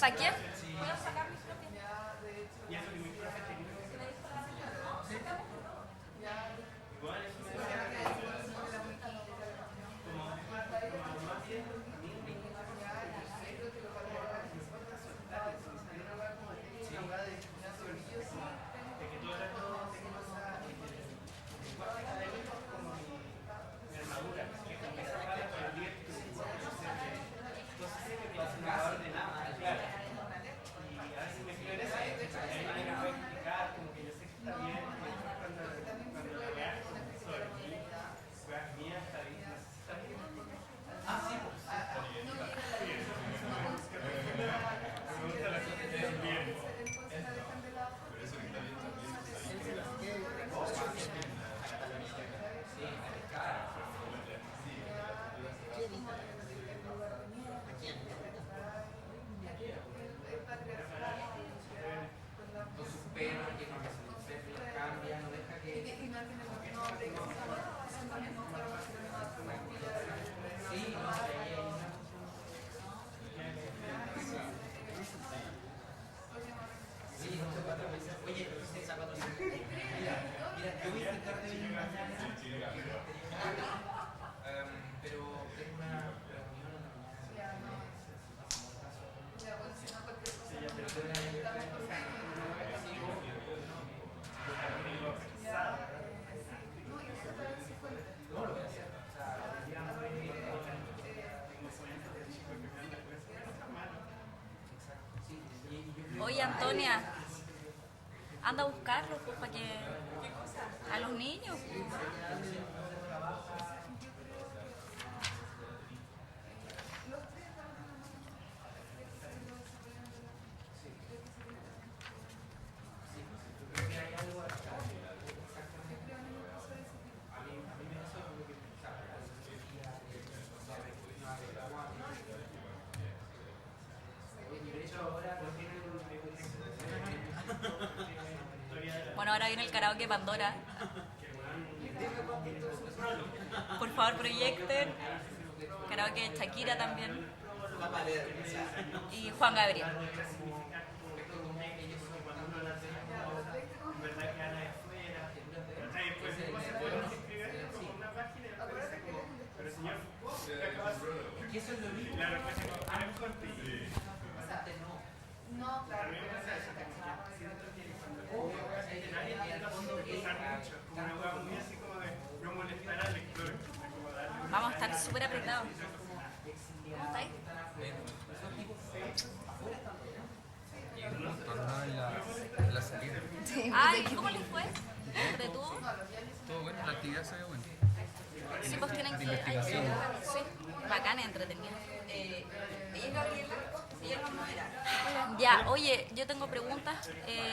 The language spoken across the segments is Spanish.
saqué. Voy a sacar mis propias. Oye, Antonia, anda a buscarlos pues, para que... A los niños. Bueno, ahora viene el karaoke Pandora. Por favor, proyecten. Karaoke Shakira también. Y Juan Gabriel. Vamos a estar súper apretados. ¿Cómo estáis? En la salida. Ay, ¿cómo les fue? ¿De tú? Todo bueno, la actividad se ve buena. Sí, pues tienen que... Investigación. Sí, bacana, entretenida. Ella es Gabriela, ella es la modera. Ya, oye, yo tengo preguntas.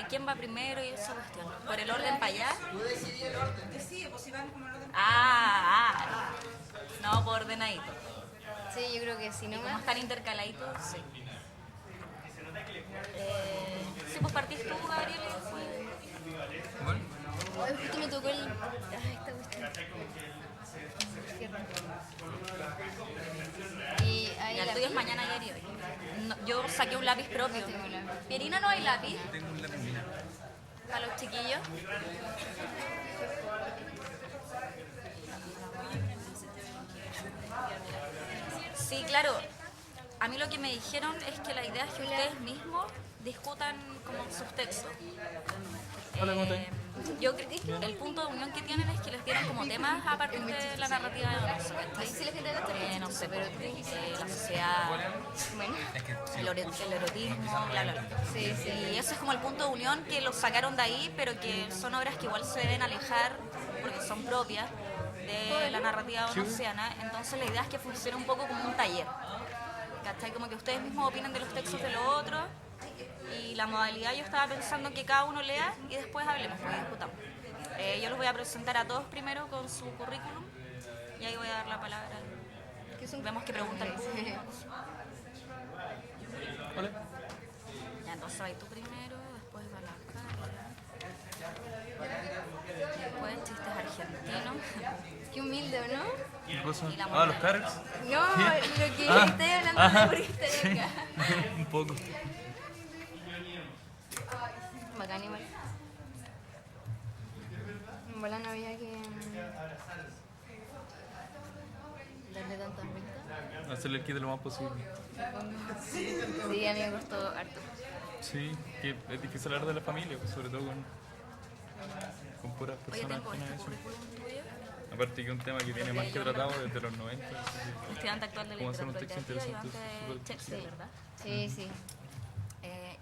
¿Quién va primero y esa cuestión? ¿Por el orden para allá? Tú decidí el orden. Decide, pues si van como el orden. No, por ordenadito. Sí, yo creo que sí, ¿no? Como están intercaladitos, sí. Sí, pues partís tú, Gabriel, y después... Bueno, Ay, justo me tocó el... Ay, esta cuestión. Y ahí Ya, el la... tuyo es mañana, ayer y hoy. No, yo saqué un lápiz propio. tengo lápiz. Pierina, ¿no hay lápiz tengo un lápiz, mira. para los chiquillos? Sí, claro. A mí lo que me dijeron es que la idea es que ustedes mismos discutan como sus textos. Hola, ¿cómo estás? Yo creo que el punto de unión que tienen es que les dieron como temas a partir de la narrativa de Donoso. Ahí sí la gente de la No sé, pero la sociedad, Bueno, Es que si el erotismo, bla, bla, bla. sí, sí. Y eso es como el punto de unión que los sacaron de ahí, pero que son obras que igual se deben alejar porque son propias de la narrativa donosiana. Entonces la idea es que funcione un poco como un taller. ¿Cachai? Como que ustedes mismos opinen de los textos de los otros. Y la modalidad yo estaba pensando que cada uno lea y después hablemos, pues, y discutamos. Yo los voy a presentar a todos primero con su currículum y ahí voy a dar la palabra. ¿Qué son? Vemos qué preguntan. Hola. Ya, entonces vas tú primero, después va la cara. Después chistes argentinos. Qué humilde, ¿no? ¿Qué cosa? Y la Ah, moneda. los carrots. No, lo que Ah, estoy hablando ajá, de por sí. acá. Un poco. Bacán igual. En bola no había que darle tantas vueltas. Hacerle el kit lo más posible. Sí, a mí me costó harto. Sí, que es difícil hablar de la familia, pues, sobre todo con puras Oye, personas tengo ajenas a este eso. currículum tuyo. Aparte que es un tema que viene más que tratado desde los 90. así que Estudiante actual de ¿Cómo hacer un literatura texto creativa, interesante? ayudante de Súper- Shakespeare, ¿verdad? Sí, sí.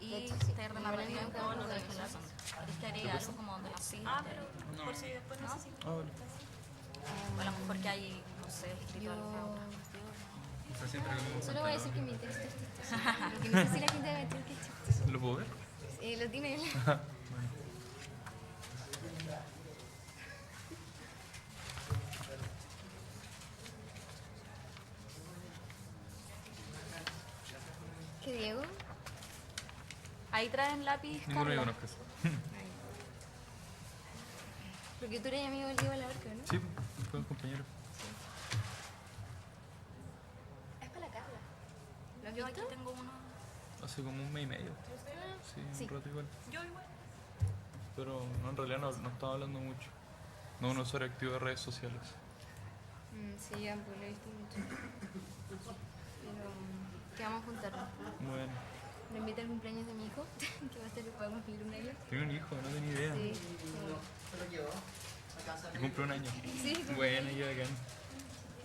Y De hecho, sí. taller de Me narrativa en parece juegos que de me legislación. ¿Querés que agregue algo como donde nací? Por si después necesito. Ah, vale. O a lo mejor que hay, no sé, escrito Yo algo. O sea, siempre que me solo voy a decir que mi texto es chistoso. Lo que no sé si la gente va a decir que es chistoso. ¿Lo puedo ver? Lo tiene él. ¿Qué Diego? Ahí traen lápiz, Ninguno yo Carla. conozco eso. Porque tú eres amigo del Diego Labarca, ¿no? Sí, fue un compañero. Es para la Carla. ¿Lo has Yo aquí visto? tengo uno. Hace como un mes y medio. Sí, Sí. un rato igual. Yo igual. Pero no, en realidad no estaba hablando mucho. No un usuario activo de redes sociales. Sí, ya, pues lo he visto mucho. Pero, ¿qué vamos a juntarnos? Bueno, Me invita al cumpleaños de mi hijo, que va a ser para cumplir un año. tengo un hijo, no tenía idea. Sí. Y cumple un año. Sí. Bueno, y bacán.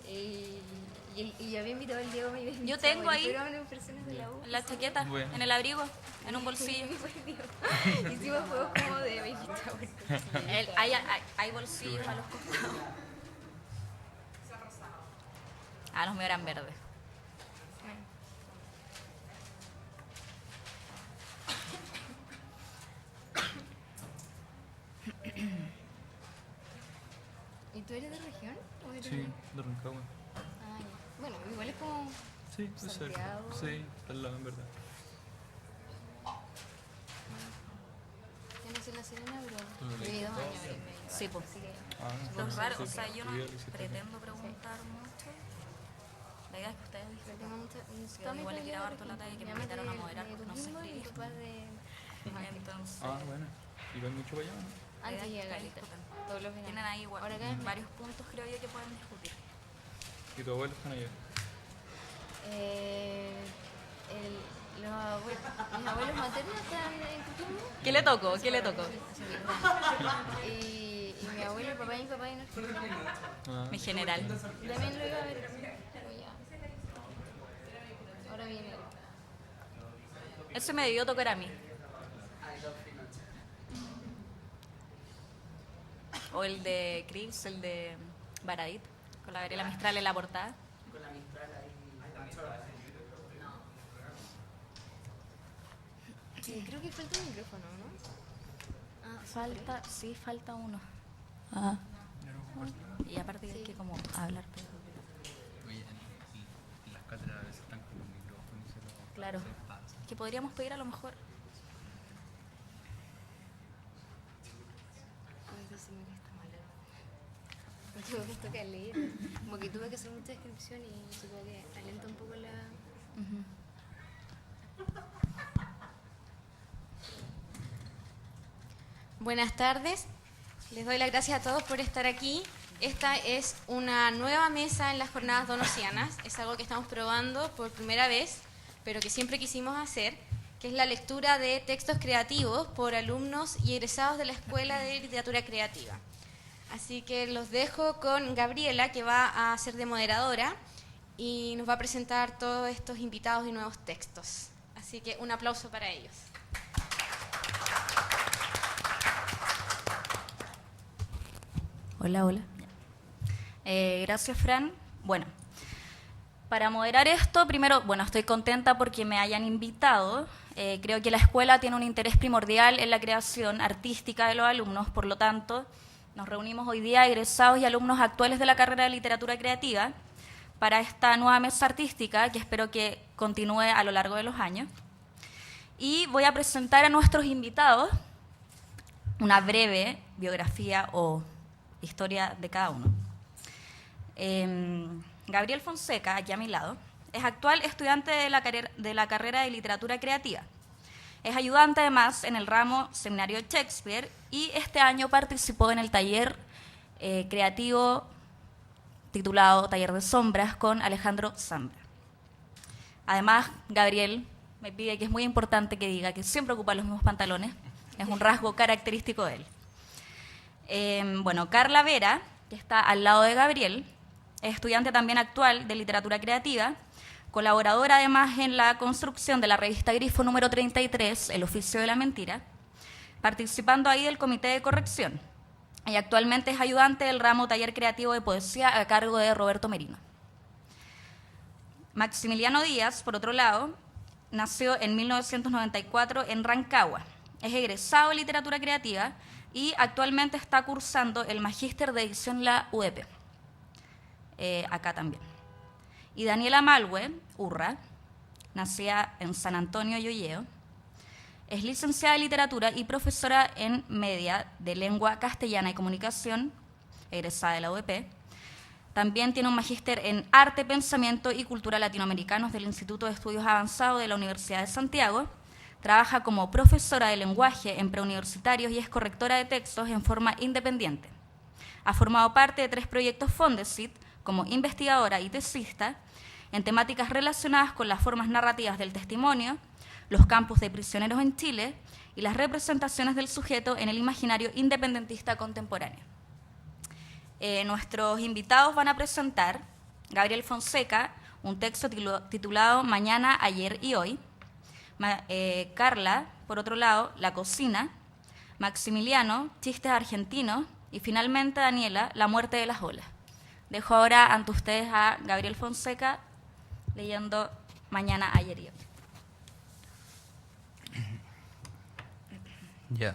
Y había invitado al Diego a mi Yo tengo ahí. Pero eran personas de la U. En la chaqueta, Bueno. en el abrigo, en un bolsillo. Hicimos juegos como de baby shower. Hay bolsillos a los costados. Ah, los míos eran verdes. ¿Y tú eres de región? ¿O eres Sí, de- de Rancagua. Ah, ya. Bueno, igual es como... Sí, puede ser. Santiago. Sí, está al lado, en verdad. Yo no sé la Serena, pero Lo he vivido leí. años y medio. Sí, pues. Así que... Ah, Lo sí, raro, sí, o sea, sí, yo no sí, lo hiciste bien. pretendo preguntar mucho. La idea es que ustedes Pero disfruten. tengo mucha... Yo igual le quiero dar toda la talla que me invitaron a moderar, porque no sé escribir. escribir. Capaz de... Entonces, Ah, bueno. ¿Y van mucho para allá, no? la idea Antes es llega que Galita. disfruten. Todos los veranos. Tienen ahí igual, Ahora acá es... varios puntos, creo yo, que pueden discutir. ¿Y tu abuelo están allá? Los abuelos, mis abuelos maternos están en Coquimbo. ¿Qué le tocó? ¿Qué le tocó? Y mi abuelo, papá y mi papá en Argentina. Ah, Mi general. También lo iba a ver. Pero ya. Ahora viene. Ese me debió tocar a mí. O el de Chris, el de Baradit, con la Gabriela Mistral en la portada. Creo que falta un micrófono, ¿no? Ah, Falta uno. Y aparte hay que como hablar, pero... Oye, en las cátedras a veces están con los micrófonos y se lo... Claro. se pasan. Que podríamos pedir a lo mejor. Ay, decime que está malo. Porque me gusta que leer. Como que tuve que hacer mucha descripción y supongo que alenta un poco la... Buenas tardes, les doy las gracias a todos por estar aquí. Esta es una nueva mesa en las jornadas donosianas, es algo que estamos probando por primera vez, pero que siempre quisimos hacer, que es la lectura de textos creativos por alumnos y egresados de la Escuela de Literatura Creativa. Así que los dejo con Gabriela, que va a ser de moderadora y nos va a presentar todos estos invitados y nuevos textos. Así que un aplauso para ellos. Hola, hola. Gracias, Fran. Bueno, para moderar esto, primero, bueno, estoy contenta porque me hayan invitado. Creo que la escuela tiene un interés primordial en la creación artística de los alumnos, por lo tanto, nos reunimos hoy día egresados y alumnos actuales de la carrera de Literatura Creativa para esta nueva mesa artística que espero que continúe a lo largo de los años. Y voy a presentar a nuestros invitados una breve biografía o historia de cada uno. Gabriel Fonseca, aquí a mi lado, es actual estudiante de la carrera de Literatura Creativa. Es ayudante además en el ramo Seminario de Shakespeare y este año participó en el taller creativo titulado Taller de Sombras con Alejandro Zambra. Además, Gabriel me pide que es muy importante que diga que siempre ocupa los mismos pantalones, es un rasgo característico de él. Bueno, Carla Vera, que está al lado de Gabriel, es estudiante también actual de literatura creativa, colaboradora además en la construcción de la revista Grifo número 33, El oficio de la mentira, participando ahí del comité de corrección. Y actualmente es ayudante del ramo Taller Creativo de Poesía a cargo de Roberto Merino. Maximiliano Díaz, por otro lado, nació en 1994 en Rancagua. Es egresado de literatura creativa y actualmente está cursando el magíster de edición en la UDP. Acá también. Y Daniela Malwe Urra, nacida en San Antonio, Llolleo, es licenciada en literatura y profesora en media de lengua castellana y comunicación, egresada de la UDP. También tiene un magíster en arte, pensamiento y cultura latinoamericanos del Instituto de Estudios Avanzados de la Universidad de Santiago. Trabaja como profesora de lenguaje en preuniversitarios y es correctora de textos en forma independiente. Ha formado parte de 3 proyectos Fondesit como investigadora y tesista en temáticas relacionadas con las formas narrativas del testimonio, los campus de prisioneros en Chile y las representaciones del sujeto en el imaginario independentista contemporáneo. Nuestros invitados van a presentar Gabriel Fonseca, un texto titulado Mañana, Ayer y Hoy, Carla, por otro lado, La cocina, Maximiliano, Chistes argentinos y finalmente Daniela, La muerte de las olas. Dejo ahora ante ustedes a Gabriel Fonseca leyendo Mañana, Ayer y Hoy. Ya.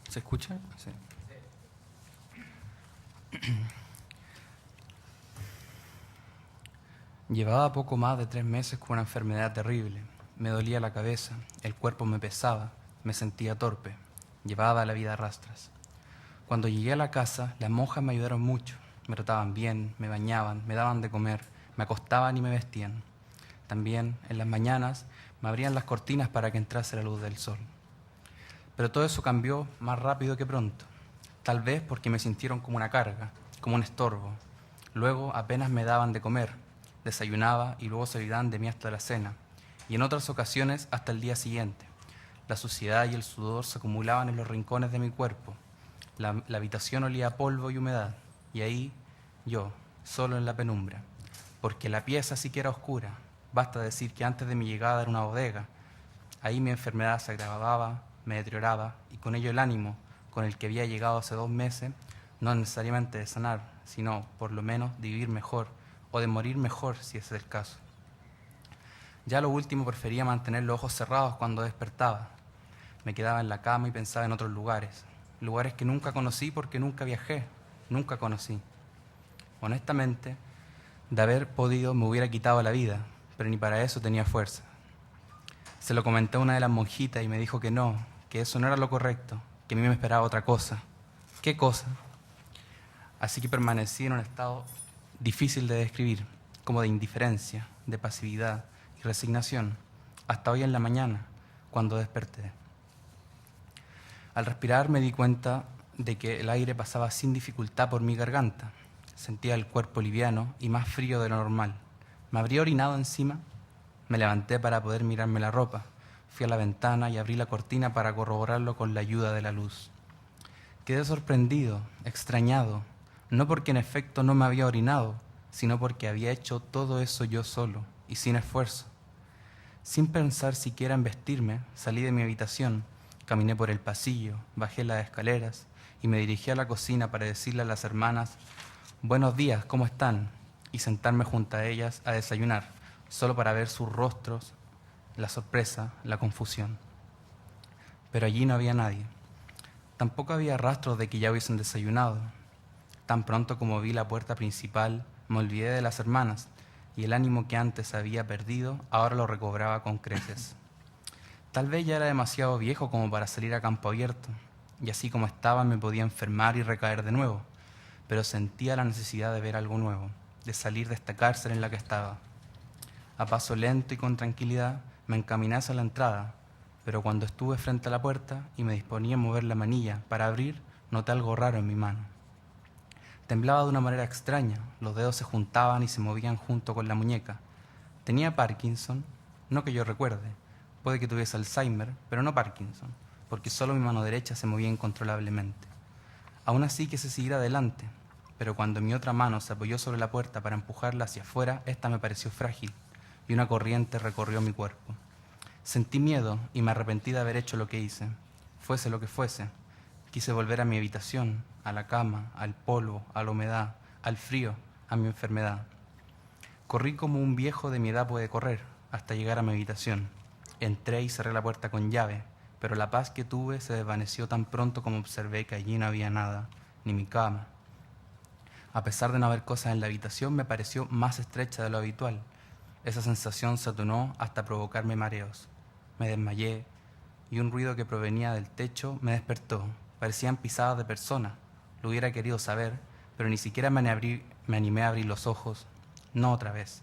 ¿Se escucha? Sí. Llevaba poco más de 3 meses con una enfermedad terrible. Me dolía la cabeza, el cuerpo me pesaba, me sentía torpe. Llevaba la vida a rastras. Cuando llegué a la casa, las monjas me ayudaron mucho. Me trataban bien, me bañaban, me daban de comer, me acostaban y me vestían. También, en las mañanas, me abrían las cortinas para que entrase la luz del sol. Pero todo eso cambió más rápido que pronto. Tal vez porque me sintieron como una carga, como un estorbo. Luego apenas me daban de comer, desayunaba y luego se olvidaban de mí hasta la cena. Y en otras ocasiones hasta el día siguiente. La suciedad y el sudor se acumulaban en los rincones de mi cuerpo. La habitación olía a polvo y humedad. Y ahí, yo, solo en la penumbra. Porque la pieza siquiera oscura. Basta decir que antes de mi llegada era una bodega. Ahí mi enfermedad se agravaba, me deterioraba, y con ello el ánimo con el que había llegado hace 2 meses, no necesariamente de sanar, sino por lo menos de vivir mejor, o de morir mejor si ese es el caso. Ya lo último prefería mantener los ojos cerrados cuando despertaba. Me quedaba en la cama y pensaba en otros lugares, lugares que nunca conocí porque nunca viajé, nunca conocí. Honestamente, de haber podido me hubiera quitado la vida, pero ni para eso tenía fuerza. Se lo comenté a una de las monjitas y me dijo que no, que eso no era lo correcto, que a mí me esperaba otra cosa. ¿Qué cosa? Así que permanecí en un estado difícil de describir, como de indiferencia, de pasividad y resignación, hasta hoy en la mañana, cuando desperté. Al respirar me di cuenta de que el aire pasaba sin dificultad por mi garganta. Sentía el cuerpo liviano y más frío de lo normal. ¿Me habría orinado encima? Me levanté para poder mirarme la ropa. Fui a la ventana y abrí la cortina para corroborarlo con la ayuda de la luz. Quedé sorprendido, extrañado, no porque en efecto no me había orinado, sino porque había hecho todo eso yo solo y sin esfuerzo. Sin pensar siquiera en vestirme, salí de mi habitación, caminé por el pasillo, bajé las escaleras y me dirigí a la cocina para decirle a las hermanas: «Buenos días, ¿cómo están?», y sentarme junto a ellas a desayunar, solo para ver sus rostros, la sorpresa, la confusión. Pero allí no había nadie. Tampoco había rastros de que ya hubiesen desayunado. Tan pronto como vi la puerta principal, me olvidé de las hermanas, y el ánimo que antes había perdido, ahora lo recobraba con creces. Tal vez ya era demasiado viejo como para salir a campo abierto, y así como estaba me podía enfermar y recaer de nuevo, pero sentía la necesidad de ver algo nuevo, de salir de esta cárcel en la que estaba. A paso lento y con tranquilidad me encaminé hacia la entrada, pero cuando estuve frente a la puerta y me disponía a mover la manilla para abrir, noté algo raro en mi mano. Temblaba de una manera extraña, los dedos se juntaban y se movían junto con la muñeca. ¿Tenía Parkinson? No que yo recuerde. Puede que tuviese Alzheimer, pero no Parkinson, porque solo mi mano derecha se movía incontrolablemente. Aún así quise seguir adelante, pero cuando mi otra mano se apoyó sobre la puerta para empujarla hacia afuera, esta me pareció frágil y una corriente recorrió mi cuerpo. Sentí miedo y me arrepentí de haber hecho lo que hice, fuese lo que fuese. Quise volver a mi habitación, a la cama, al polvo, a la humedad, al frío, a mi enfermedad. Corrí como un viejo de mi edad puede correr, hasta llegar a mi habitación. Entré y cerré la puerta con llave, pero la paz que tuve se desvaneció tan pronto como observé que allí no había nada, ni mi cama. A pesar de no haber cosas en la habitación, me pareció más estrecha de lo habitual. Esa sensación se atonó hasta provocarme mareos. Me desmayé y un ruido que provenía del techo me despertó. Parecían pisadas de personas. Lo hubiera querido saber, pero ni siquiera me animé a abrir los ojos. No otra vez.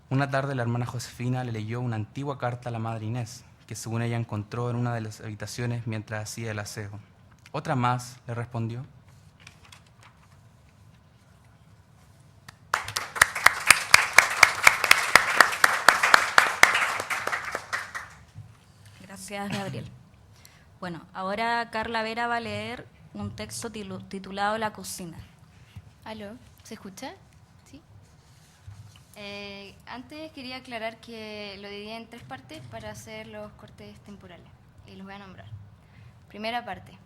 Una tarde la hermana Josefina le leyó una antigua carta a la madre Inés, que según ella encontró en una de las habitaciones mientras hacía el aseo. ¿Otra más?, le respondió. Gracias, Gabriel. Bueno, ahora Carla Vera va a leer un texto titulado La cocina. ¿Aló? ¿Se escucha? Sí. Antes quería aclarar que lo dividí en 3 partes para hacer los cortes temporales. Y los voy a nombrar. Primera parte.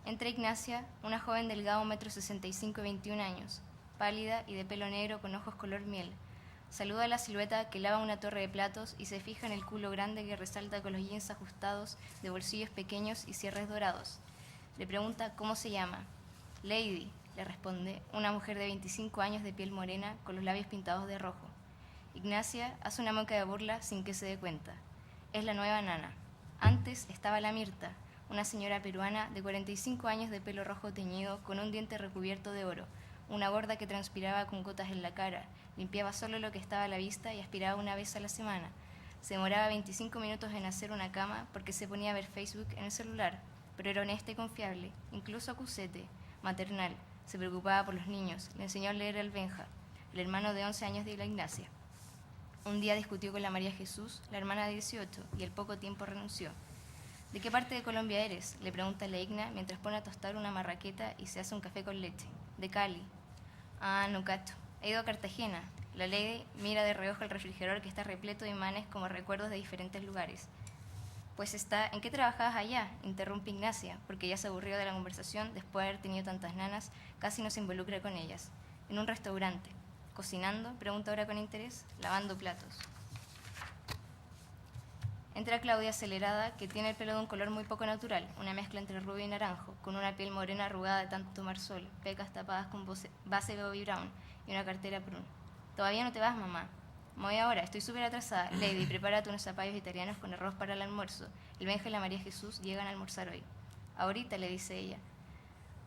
Entra Ignacia, una joven delgada, 1,65 m y 21 años, pálida y de pelo negro con ojos color miel. Saluda a la silueta que lava una torre de platos y se fija en el culo grande que resalta con los jeans ajustados de bolsillos pequeños y cierres dorados. Le pregunta cómo se llama. Lady, le responde, una mujer de 25 años de piel morena con los labios pintados de rojo. Ignacia hace una mueca de burla sin que se dé cuenta. Es la nueva nana. Antes estaba la Mirta, una señora peruana de 45 años de pelo rojo teñido con un diente recubierto de oro, una gorda que transpiraba con gotas en la cara, limpiaba solo lo que estaba a la vista y aspiraba una vez a la semana. Se demoraba 25 minutos en hacer una cama porque se ponía a ver Facebook en el celular, pero era honesta y confiable, incluso acusete, maternal, se preocupaba por los niños, le enseñó a leer al Benja, el hermano de 11 años de la Ignacia. Un día discutió con la María Jesús, la hermana de 18, y al poco tiempo renunció. ¿De qué parte de Colombia eres?, le pregunta la Igna mientras pone a tostar una marraqueta y se hace un café con leche. De Cali. Ah, no cacho. He ido a Cartagena. La Lady mira de reojo el refrigerador que está repleto de imanes como recuerdos de diferentes lugares. Pues está, ¿en qué trabajabas allá?, interrumpe Ignacia, porque ya se aburrió de la conversación después de haber tenido tantas nanas, casi no se involucra con ellas. En un restaurante. ¿Cocinando?, pregunta ahora con interés. Lavando platos. Entra Claudia acelerada, que tiene el pelo de un color muy poco natural, una mezcla entre rubio y naranjo, con una piel morena arrugada de tanto tomar sol, pecas tapadas con base Bobbi Brown y una cartera prune. ¿Todavía no te vas, mamá? Me voy ahora, estoy súper atrasada. Lady, prepárate unos zapallos italianos con arroz para el almuerzo. El Benja y la María Jesús llegan a almorzar hoy. Ahorita, le dice ella.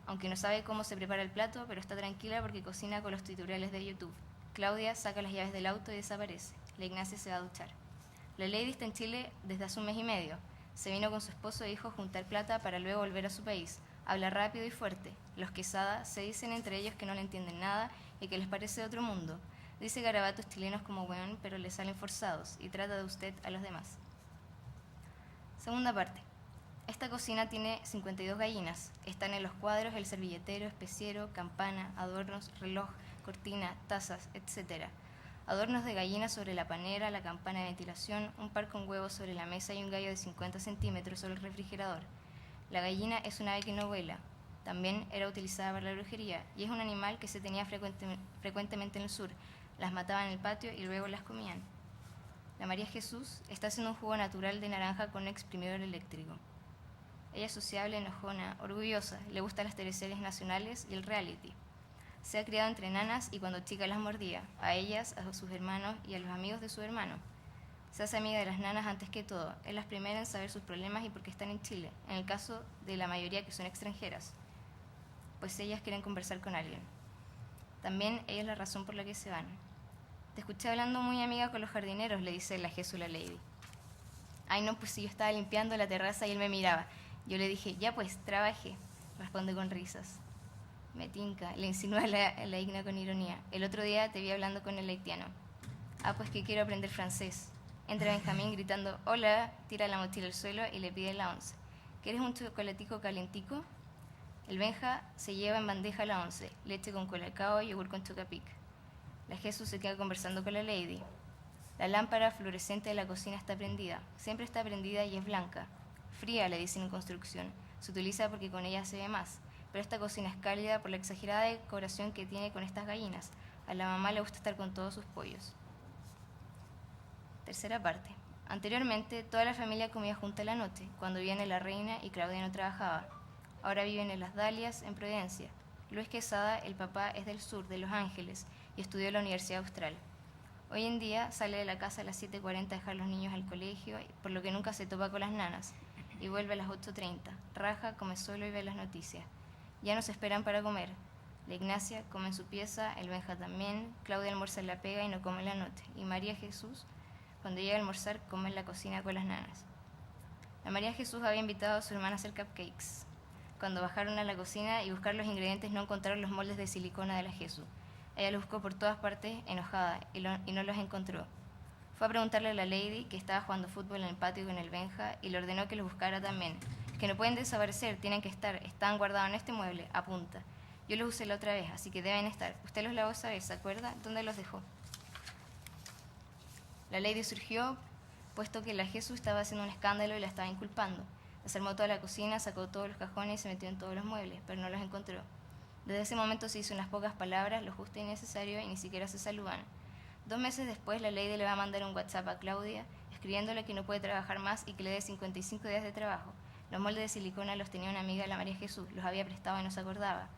Aunque no sabe cómo se prepara el plato, pero está tranquila porque cocina con los tutoriales de YouTube. Claudia saca las llaves del auto y desaparece. La Ignacia se va a duchar. La Lady está en Chile desde hace 1 mes y medio. Se vino con su esposo e hijo a juntar plata para luego volver a su país. Habla rápido y fuerte. Los Quesada se dicen entre ellos que no le entienden nada y que les parece de otro mundo. Dice garabatos chilenos como weón, pero le salen forzados y trata de usted a los demás. Segunda parte. Esta cocina tiene 52 gallinas. Están en los cuadros el servilletero, especiero, campana, adornos, reloj, cortina, tazas, etc. Adornos de gallina sobre la panera, la campana de ventilación, un par con huevos sobre la mesa y un gallo de 50 centímetros sobre el refrigerador. La gallina es un ave que no vuela. También era utilizada para la brujería y es un animal que se tenía frecuentemente en el sur. Las mataban en el patio y luego las comían. La María Jesús está haciendo un jugo natural de naranja con un exprimidor eléctrico. Ella es sociable, enojona, orgullosa, le gustan las teleseries nacionales y el reality. Se ha criado entre nanas y cuando chica las mordía, a ellas, a sus hermanos y a los amigos de su hermano. Se hace amiga de las nanas antes que todo, es la primera en saber sus problemas y por qué están en Chile, en el caso de la mayoría que son extranjeras, pues ellas quieren conversar con alguien. También ella es la razón por la que se van. Te escuché hablando muy amiga con los jardineros, le dice la Jesús la Lady. Ay, no, pues si yo estaba limpiando la terraza y él me miraba. Yo le dije, ya pues, trabajé. Responde con risas. Me tinca, le insinúa la Igna con ironía. El otro día te vi hablando con el haitiano. Ah, pues que quiero aprender francés. Entra Benjamín gritando, hola, tira la mochila al suelo y le pide la once. ¿Quieres un chocolatico calentico? El Benja se lleva en bandeja la once, leche con colacao y yogur con chocapic. La Jesús se queda conversando con la Lady. La lámpara fluorescente de la cocina está prendida. Siempre está prendida y es blanca. Fría, le dicen en construcción. Se utiliza porque con ella se ve más. Pero esta cocina es cálida por la exagerada decoración que tiene con estas gallinas. A la mamá le gusta estar con todos sus pollos. Tercera parte. Anteriormente, toda la familia comía junta la noche, cuando viene la reina y Claudia no trabajaba. Ahora viven en Las Dalias, en Providencia. Luis Quesada, el papá, es del sur, de Los Ángeles, y estudió en la Universidad Austral. Hoy en día sale de la casa a las 7:40 a dejar a los niños al colegio, por lo que nunca se topa con las nanas, y vuelve a las 8:30. Raja, come solo y ve las noticias. Ya nos esperan para comer. La Ignacia come en su pieza, el Benja también, Claudia almuerza en la pega y no come en la noche, y María Jesús, cuando llega a almorzar, come en la cocina con las nanas. La María Jesús había invitado a su hermana a hacer cupcakes. Cuando bajaron a la cocina y buscar los ingredientes no encontraron los moldes de silicona de la Jesús. Ella los buscó por todas partes, enojada, y no los encontró. Fue a preguntarle a la Lady, que estaba jugando fútbol en el patio con el Benja, y le ordenó que los buscara también. Que no pueden desaparecer, tienen que estar, están guardados en este mueble, apunta. Yo los usé la otra vez, así que deben estar. Usted los lavó esa vez, ¿se acuerda? ¿Dónde los dejó? La Lady surgió, puesto que la Jesús estaba haciendo un escándalo y la estaba inculpando. Desarmó toda la cocina, sacó todos los cajones y se metió en todos los muebles, pero no los encontró. Desde ese momento se hizo unas pocas palabras, lo justo y necesario, y ni siquiera se saludan. 2 meses después, la Lady le va a mandar un WhatsApp a Claudia, escribiéndole que no puede trabajar más y que le dé 55 días de trabajo. Los moldes de silicona los tenía una amiga de la María Jesús, los había prestado y no se acordaba.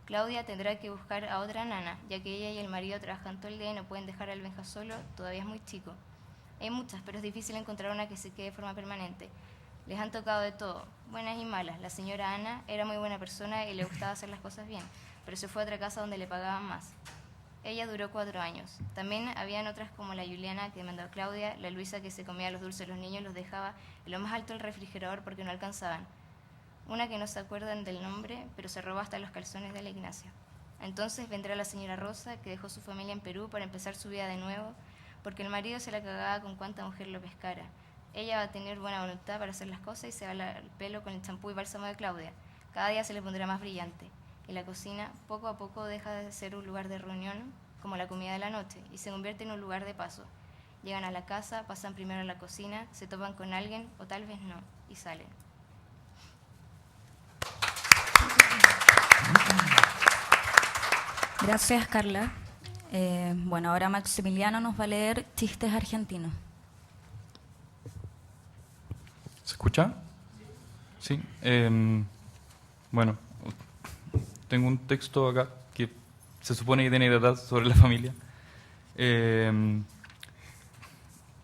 Claudia tendrá que buscar a otra nana, ya que ella y el marido trabajan todo el día y no pueden dejar al Benja solo, todavía es muy chico. Hay muchas, pero es difícil encontrar una que se quede de forma permanente. Les han tocado de todo, buenas y malas. La señora Ana era muy buena persona y le gustaba hacer las cosas bien, pero se fue a otra casa donde le pagaban más. Ella duró 4 años. También habían otras como la Juliana que mandó a Claudia, la Luisa que se comía los dulces de los niños y los dejaba en lo más alto del refrigerador porque no alcanzaban. Una que no se acuerdan del nombre, pero se robó hasta los calzones de la Ignacia. Entonces vendrá la señora Rosa, que dejó su familia en Perú para empezar su vida de nuevo, porque el marido se la cagaba con cuanta mujer lo pescara. Ella va a tener buena voluntad para hacer las cosas y se va a lavar el pelo con el champú y bálsamo de Claudia. Cada día se le pondrá más brillante. Y la cocina, poco a poco, deja de ser un lugar de reunión, como la comida de la noche, y se convierte en un lugar de paso. Llegan a la casa, pasan primero a la cocina, se topan con alguien, o tal vez no, y salen. Gracias, Carla. Bueno, ahora Maximiliano nos va a leer chistes argentinos. ¿Se escucha? Sí. Bueno, tengo un texto acá que se supone que tiene datos sobre la familia.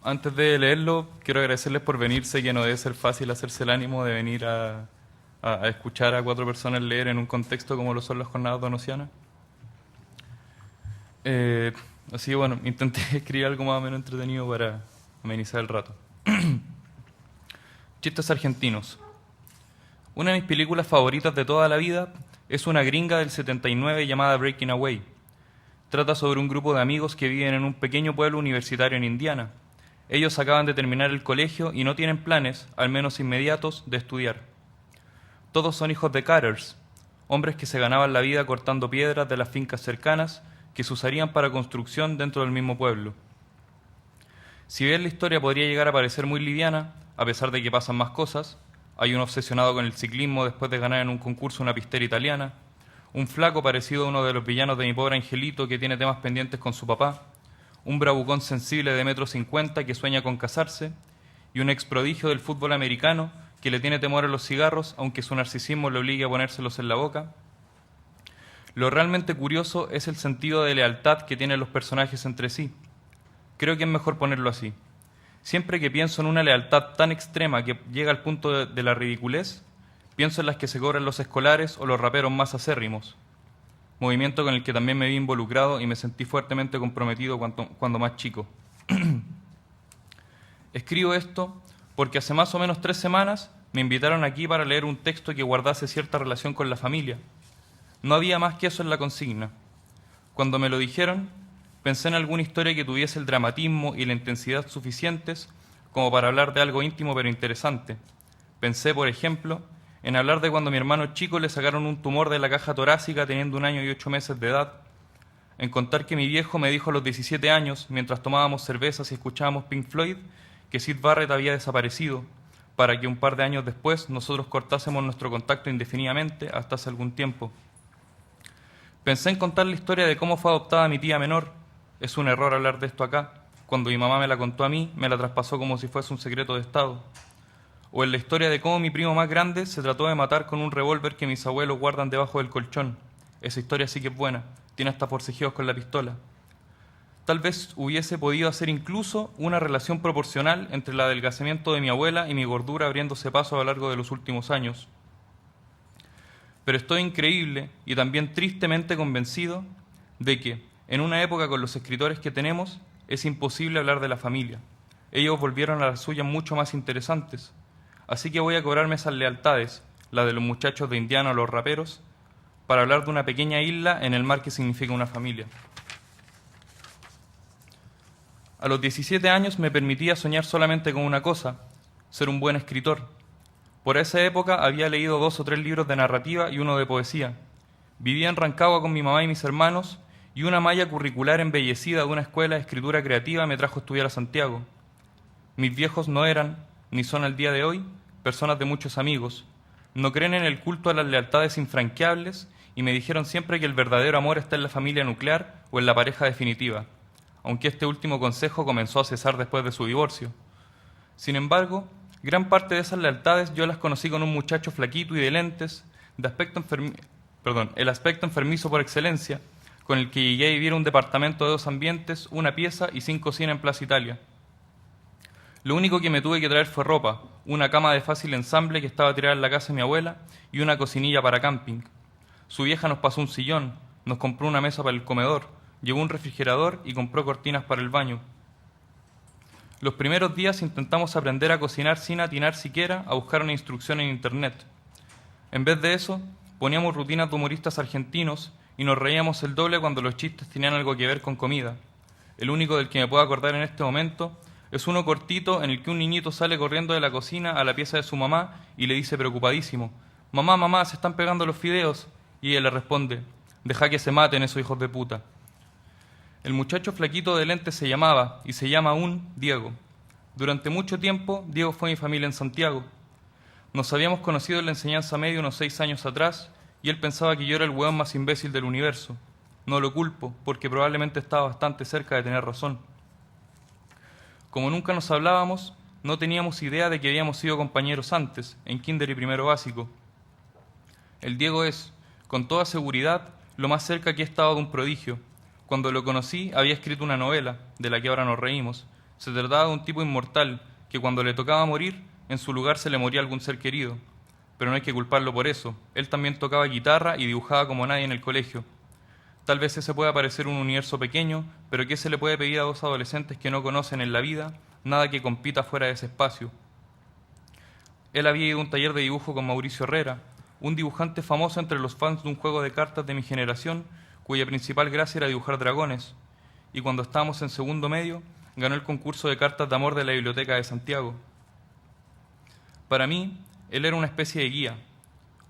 Antes de leerlo, quiero agradecerles por venir. Sé que no debe ser fácil hacerse el ánimo de venir a escuchar a 4 personas leer en un contexto como lo son las jornadas donosianas. Así que bueno, intenté escribir algo más o menos entretenido para amenizar el rato. Chistes argentinos. Una de mis películas favoritas de toda la vida es una gringa del 79 llamada Breaking Away. Trata sobre un grupo de amigos que viven en un pequeño pueblo universitario en Indiana. Ellos acaban de terminar el colegio y no tienen planes, al menos inmediatos, de estudiar. Todos son hijos de cutters, hombres que se ganaban la vida cortando piedras de las fincas cercanas que se usarían para construcción dentro del mismo pueblo. Si bien la historia podría llegar a parecer muy liviana, a pesar de que pasan más cosas, hay un obsesionado con el ciclismo después de ganar en un concurso una pistera italiana, un flaco parecido a uno de los villanos de Mi Pobre Angelito que tiene temas pendientes con su papá, un bravucón sensible de 1,50 m que sueña con casarse, y un ex prodigio del fútbol americano que le tiene temor a los cigarros, aunque su narcisismo le obligue a ponérselos en la boca. Lo realmente curioso es el sentido de lealtad que tienen los personajes entre sí. Creo que es mejor ponerlo así. Siempre que pienso en una lealtad tan extrema que llega al punto de la ridiculez, pienso en las que se cobran los escolares o los raperos más acérrimos, movimiento con el que también me vi involucrado y me sentí fuertemente comprometido cuando más chico. Escribo esto porque hace más o menos 3 semanas me invitaron aquí para leer un texto que guardase cierta relación con la familia. No había más que eso en la consigna. Cuando me lo dijeron, pensé en alguna historia que tuviese el dramatismo y la intensidad suficientes como para hablar de algo íntimo pero interesante. Pensé, por ejemplo, en hablar de cuando a mi hermano chico le sacaron un tumor de la caja torácica teniendo 1 año y 8 meses de edad, en contar que mi viejo me dijo a los 17 años, mientras tomábamos cervezas y escuchábamos Pink Floyd, que Syd Barrett había desaparecido, para que un par de años después nosotros cortásemos nuestro contacto indefinidamente hasta hace algún tiempo. Pensé en contar la historia de cómo fue adoptada mi tía menor. Es un error hablar de esto acá. Cuando mi mamá me la contó a mí, me la traspasó como si fuese un secreto de Estado. O en la historia de cómo mi primo más grande se trató de matar con un revólver que mis abuelos guardan debajo del colchón. Esa historia sí que es buena. Tiene hasta forcejeos con la pistola. Tal vez hubiese podido hacer incluso una relación proporcional entre el adelgazamiento de mi abuela y mi gordura abriéndose paso a lo largo de los últimos años. Pero estoy increíble y también tristemente convencido de que, en una época con los escritores que tenemos, es imposible hablar de la familia. Ellos volvieron a las suyas mucho más interesantes. Así que voy a cobrarme esas lealtades, la de los muchachos de Indiana o los raperos, para hablar de una pequeña isla en el mar que significa una familia. A los 17 años me permitía soñar solamente con una cosa, ser un buen escritor. Por esa época había leído 2 o 3 libros de narrativa y 1 de poesía. Vivía en Rancagua con mi mamá y mis hermanos, y una malla curricular embellecida de una escuela de escritura creativa me trajo a estudiar a Santiago. Mis viejos no eran, ni son al día de hoy, personas de muchos amigos. No creen en el culto a las lealtades infranqueables y me dijeron siempre que el verdadero amor está en la familia nuclear o en la pareja definitiva, aunque este último consejo comenzó a cesar después de su divorcio. Sin embargo, gran parte de esas lealtades yo las conocí con un muchacho flaquito y de lentes, el aspecto enfermizo por excelencia, con el que llegué a vivir un departamento de 2 ambientes, 1 pieza y 5 cocinas en Plaza Italia. Lo único que me tuve que traer fue ropa, una cama de fácil ensamble que estaba tirada en la casa de mi abuela y una cocinilla para camping. Su vieja nos pasó un sillón, nos compró una mesa para el comedor, llevó un refrigerador y compró cortinas para el baño. Los primeros días intentamos aprender a cocinar sin atinar siquiera a buscar una instrucción en internet. En vez de eso, poníamos rutinas de humoristas argentinos y nos reíamos el doble cuando los chistes tenían algo que ver con comida. El único del que me puedo acordar en este momento es uno cortito en el que un niñito sale corriendo de la cocina a la pieza de su mamá y le dice preocupadísimo: «Mamá, mamá, se están pegando los fideos». Y ella le responde: «Deja que se maten esos hijos de puta». El muchacho flaquito de lentes se llamaba, y se llama aún, Diego. Durante mucho tiempo, Diego fue mi familia en Santiago. Nos habíamos conocido en la enseñanza media unos 6 años atrás, y él pensaba que yo era el hueón más imbécil del universo. No lo culpo, porque probablemente estaba bastante cerca de tener razón. Como nunca nos hablábamos, no teníamos idea de que habíamos sido compañeros antes, en kinder y primero básico. El Diego es, con toda seguridad, lo más cerca que he estado de un prodigio. Cuando lo conocí, había escrito una novela, de la que ahora nos reímos. Se trataba de un tipo inmortal, que cuando le tocaba morir, en su lugar se le moría algún ser querido. Pero no hay que culparlo por eso. Él también tocaba guitarra y dibujaba como nadie en el colegio. Tal vez ese pueda parecer un universo pequeño, pero ¿qué se le puede pedir a 2 adolescentes que no conocen en la vida nada que compita fuera de ese espacio? Él había ido a un taller de dibujo con Mauricio Herrera, un dibujante famoso entre los fans de un juego de cartas de mi generación, cuya principal gracia era dibujar dragones, y cuando estábamos en segundo medio, ganó el concurso de cartas de amor de la Biblioteca de Santiago. Para mí, él era una especie de guía,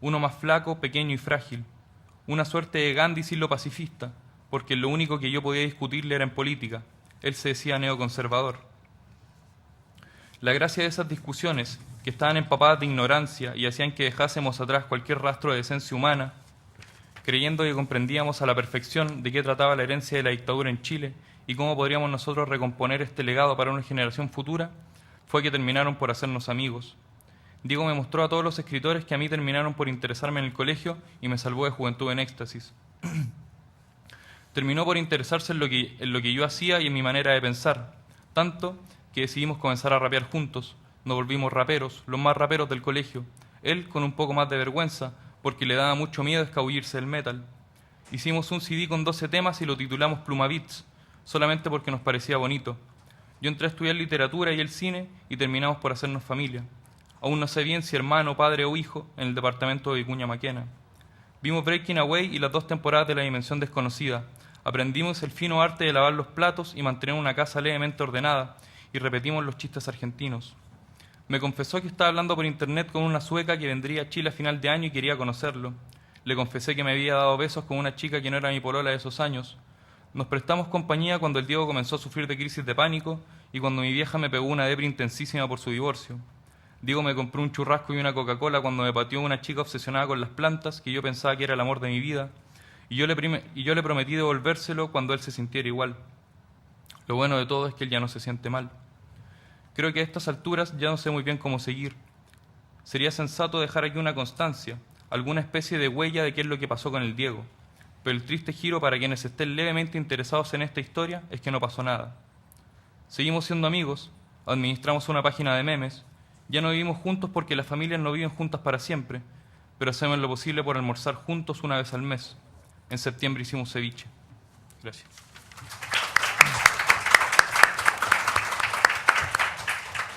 uno más flaco, pequeño y frágil, una suerte de Gandhi sin lo pacifista, porque lo único que yo podía discutirle era en política. Él se decía neoconservador. La gracia de esas discusiones, que estaban empapadas de ignorancia y hacían que dejásemos atrás cualquier rastro de decencia humana, creyendo que comprendíamos a la perfección de qué trataba la herencia de la dictadura en Chile y cómo podríamos nosotros recomponer este legado para una generación futura, fue que terminaron por hacernos amigos. Diego me mostró a todos los escritores que a mí terminaron por interesarme en el colegio y me salvó de Juventud en Éxtasis. Terminó por interesarse en lo que yo hacía y en mi manera de pensar, tanto que decidimos comenzar a rapear juntos. Nos volvimos raperos, los más raperos del colegio, él con un poco más de vergüenza, porque le daba mucho miedo escabullirse del metal. Hicimos un CD con 12 temas y lo titulamos Pluma Beats, solamente porque nos parecía bonito. Yo entré a estudiar literatura y el cine y terminamos por hacernos familia. Aún no sé bien si hermano, padre o hijo en el departamento de Vicuña Maquena. Vimos Breaking Away y las 2 temporadas de La Dimensión Desconocida. Aprendimos el fino arte de lavar los platos y mantener una casa levemente ordenada, y repetimos los chistes argentinos. Me confesó que estaba hablando por internet con una sueca que vendría a Chile a final de año y quería conocerlo. Le confesé que me había dado besos con una chica que no era mi polola de esos años. Nos prestamos compañía cuando el Diego comenzó a sufrir de crisis de pánico y cuando mi vieja me pegó una depre intensísima por su divorcio. Diego me compró un churrasco y una Coca-Cola cuando me pateó una chica obsesionada con las plantas que yo pensaba que era el amor de mi vida, y yo le prometí devolvérselo cuando él se sintiera igual. Lo bueno de todo es que él ya no se siente mal. Creo que a estas alturas ya no sé muy bien cómo seguir. Sería sensato dejar aquí una constancia, alguna especie de huella de qué es lo que pasó con el Diego, pero el triste giro para quienes estén levemente interesados en esta historia es que no pasó nada. Seguimos siendo amigos, administramos una página de memes, ya no vivimos juntos porque las familias no viven juntas para siempre, pero hacemos lo posible por almorzar juntos una vez al mes. En septiembre hicimos ceviche. Gracias.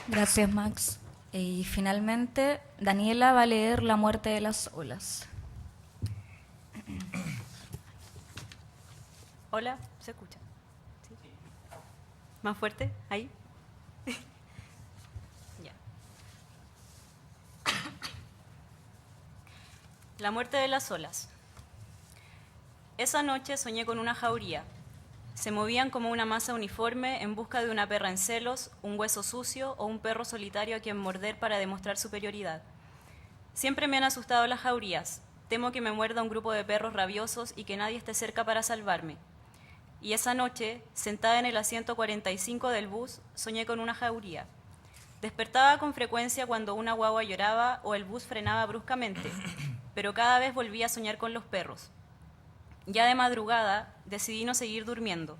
Gracias, Max. Y finalmente, Daniela va a leer La muerte de las olas. Hola, ¿se escucha? ¿Sí? ¿Más fuerte? ¿Ahí? Ya. La muerte de las olas. Esa noche soñé con una jauría. Se movían como una masa uniforme en busca de una perra en celos, un hueso sucio o un perro solitario a quien morder para demostrar superioridad. Siempre me han asustado las jaurías. Temo que me muerda un grupo de perros rabiosos y que nadie esté cerca para salvarme. Y esa noche, sentada en el asiento 45 del bus, soñé con una jauría. Despertaba con frecuencia cuando una guagua lloraba o el bus frenaba bruscamente, pero cada vez volvía a soñar con los perros. Ya de madrugada, decidí no seguir durmiendo.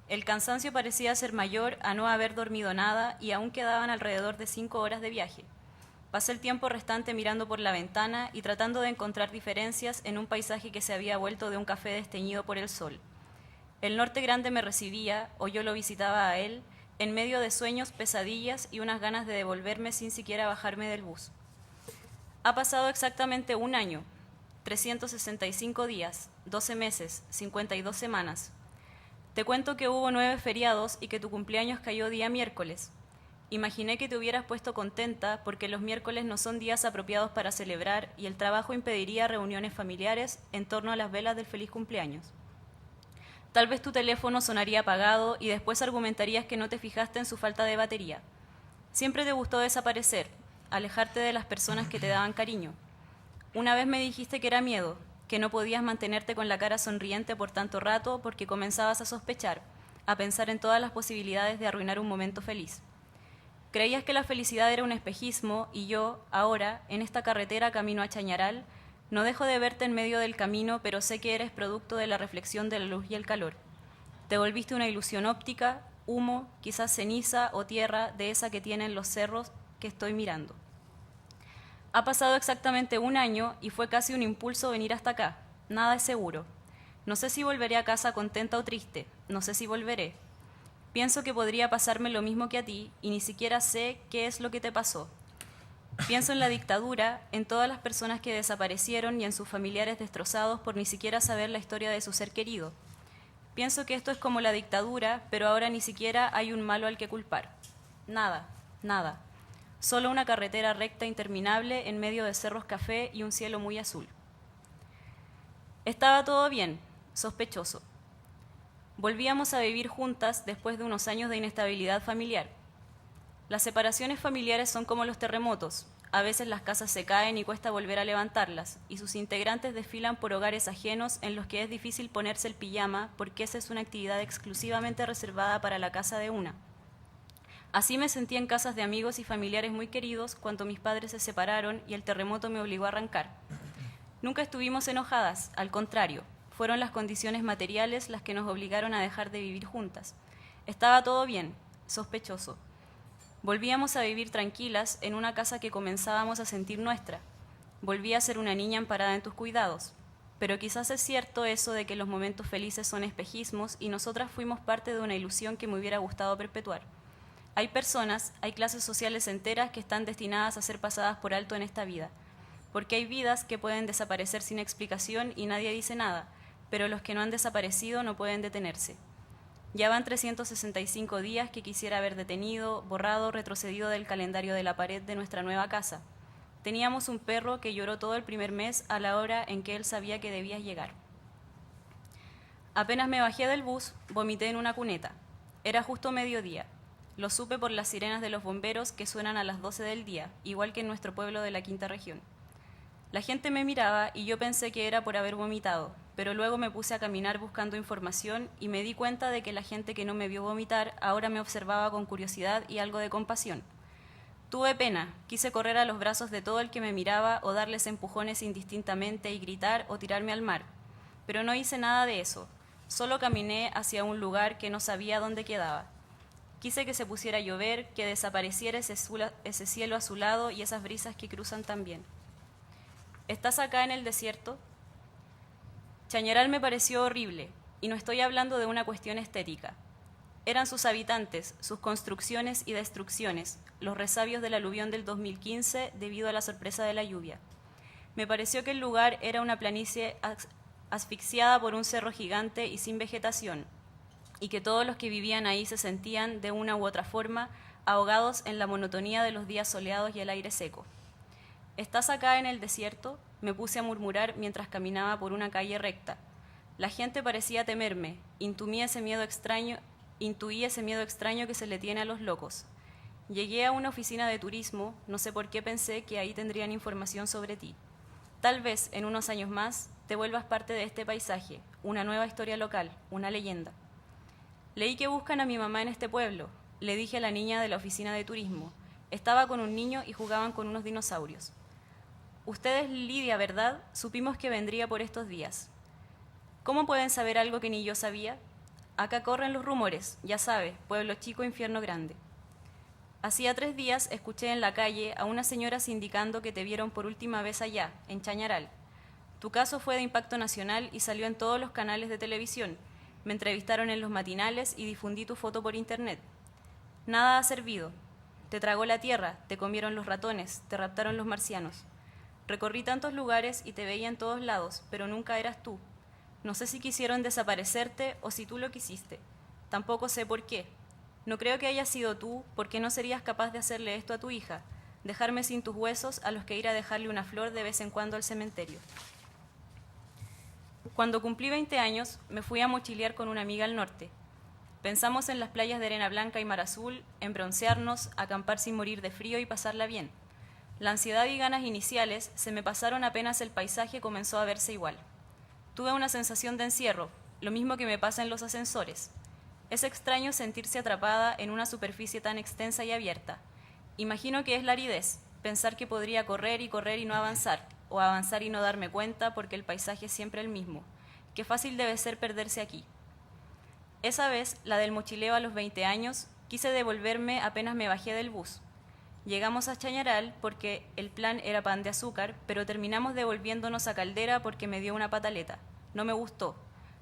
El cansancio parecía ser mayor a no haber dormido nada y aún quedaban alrededor de 5 horas de viaje. Pasé el tiempo restante mirando por la ventana y tratando de encontrar diferencias en un paisaje que se había vuelto de un café desteñido por el sol. El norte grande me recibía, o yo lo visitaba a él, en medio de sueños, pesadillas y unas ganas de devolverme sin siquiera bajarme del bus. Ha pasado exactamente un año, 365 días, 12 meses, 52 semanas. Te cuento que hubo 9 feriados y que tu cumpleaños cayó día miércoles. Imaginé que te hubieras puesto contenta porque los miércoles no son días apropiados para celebrar y el trabajo impediría reuniones familiares en torno a las velas del feliz cumpleaños. Tal vez tu teléfono sonaría apagado y después argumentarías que no te fijaste en su falta de batería. Siempre te gustó desaparecer, alejarte de las personas que te daban cariño. Una vez me dijiste que era miedo, que no podías mantenerte con la cara sonriente por tanto rato porque comenzabas a sospechar, a pensar en todas las posibilidades de arruinar un momento feliz. Creías que la felicidad era un espejismo y yo, ahora, en esta carretera camino a Chañaral, no dejo de verte en medio del camino, pero sé que eres producto de la reflexión de la luz y el calor. Te volviste una ilusión óptica, humo, quizás ceniza o tierra de esa que tienen los cerros que estoy mirando. Ha pasado exactamente un año y fue casi un impulso venir hasta acá. Nada es seguro. No sé si volveré a casa contenta o triste. No sé si volveré. Pienso que podría pasarme lo mismo que a ti y ni siquiera sé qué es lo que te pasó. Pienso en la dictadura, en todas las personas que desaparecieron y en sus familiares destrozados por ni siquiera saber la historia de su ser querido. Pienso que esto es como la dictadura, pero ahora ni siquiera hay un malo al que culpar. Nada, nada. Solo una carretera recta interminable en medio de cerros café y un cielo muy azul. Estaba todo bien, sospechoso. Volvíamos a vivir juntas después de unos años de inestabilidad familiar. Las separaciones familiares son como los terremotos. A veces las casas se caen y cuesta volver a levantarlas, y sus integrantes desfilan por hogares ajenos en los que es difícil ponerse el pijama porque esa es una actividad exclusivamente reservada para la casa de una. Así me sentí en casas de amigos y familiares muy queridos cuando mis padres se separaron y el terremoto me obligó a arrancar. Nunca estuvimos enojadas, al contrario, fueron las condiciones materiales las que nos obligaron a dejar de vivir juntas. Estaba todo bien, sospechoso. Volvíamos a vivir tranquilas en una casa que comenzábamos a sentir nuestra. Volví a ser una niña amparada en tus cuidados. Pero quizás es cierto eso de que los momentos felices son espejismos y nosotras fuimos parte de una ilusión que me hubiera gustado perpetuar. Hay personas, hay clases sociales enteras que están destinadas a ser pasadas por alto en esta vida, porque hay vidas que pueden desaparecer sin explicación y nadie dice nada, pero los que no han desaparecido no pueden detenerse. Ya van 365 días que quisiera haber detenido, borrado, retrocedido del calendario de la pared de nuestra nueva casa. Teníamos un perro que lloró todo el primer mes a la hora en que él sabía que debías llegar. Apenas me bajé del bus, vomité en una cuneta. Era justo mediodía. Lo supe por las sirenas de los bomberos que suenan a las 12 del día, igual que en nuestro pueblo de la Quinta Región. La gente me miraba y yo pensé que era por haber vomitado, pero luego me puse a caminar buscando información y me di cuenta de que la gente que no me vio vomitar ahora me observaba con curiosidad y algo de compasión. Tuve pena, quise correr a los brazos de todo el que me miraba o darles empujones indistintamente y gritar o tirarme al mar, pero no hice nada de eso, solo caminé hacia un lugar que no sabía dónde quedaba. Quise que se pusiera a llover, que desapareciera ese cielo azulado y esas brisas que cruzan también. ¿Estás acá en el desierto? Chañaral me pareció horrible, y no estoy hablando de una cuestión estética. Eran sus habitantes, sus construcciones y destrucciones, los resabios del aluvión del 2015 debido a la sorpresa de la lluvia. Me pareció que el lugar era una planicie asfixiada por un cerro gigante y sin vegetación, y que todos los que vivían ahí se sentían, de una u otra forma, ahogados en la monotonía de los días soleados y el aire seco. ¿Estás acá en el desierto?, me puse a murmurar mientras caminaba por una calle recta. La gente parecía temerme, intuí ese miedo extraño que se le tiene a los locos. Llegué a una oficina de turismo, no sé por qué pensé que ahí tendrían información sobre ti. Tal vez, en unos años más, te vuelvas parte de este paisaje, una nueva historia local, una leyenda. Leí que buscan a mi mamá en este pueblo, le dije a la niña de la oficina de turismo. Estaba con un niño y jugaban con unos dinosaurios. Usted es Lidia, ¿verdad? Supimos que vendría por estos días. ¿Cómo pueden saber algo que ni yo sabía? Acá corren los rumores, ya sabe, pueblo chico, infierno grande. Hacía 3 días escuché en la calle a unas señoras indicando que te vieron por última vez allá, en Chañaral. Tu caso fue de impacto nacional y salió en todos los canales de televisión. Me entrevistaron en los matinales y difundí tu foto por internet. Nada ha servido. Te tragó la tierra, te comieron los ratones, te raptaron los marcianos. Recorrí tantos lugares y te veía en todos lados, pero nunca eras tú. No sé si quisieron desaparecerte o si tú lo quisiste. Tampoco sé por qué. No creo que hayas sido tú, porque no serías capaz de hacerle esto a tu hija, dejarme sin tus huesos a los que ir a dejarle una flor de vez en cuando al cementerio. Cuando cumplí 20 años, me fui a mochilear con una amiga al norte. Pensamos en las playas de arena blanca y mar azul, en broncearnos, acampar sin morir de frío y pasarla bien. La ansiedad y ganas iniciales se me pasaron apenas el paisaje comenzó a verse igual. Tuve una sensación de encierro, lo mismo que me pasa en los ascensores. Es extraño sentirse atrapada en una superficie tan extensa y abierta. Imagino que es la aridez, pensar que podría correr y no avanzar, o avanzar y no darme cuenta porque el paisaje es siempre el mismo. Qué fácil debe ser perderse aquí. Esa vez, la del mochileo a los 20 años, quise devolverme apenas me bajé del bus. Llegamos a Chañaral porque el plan era pan de azúcar, pero terminamos devolviéndonos a Caldera porque me dio una pataleta. No me gustó.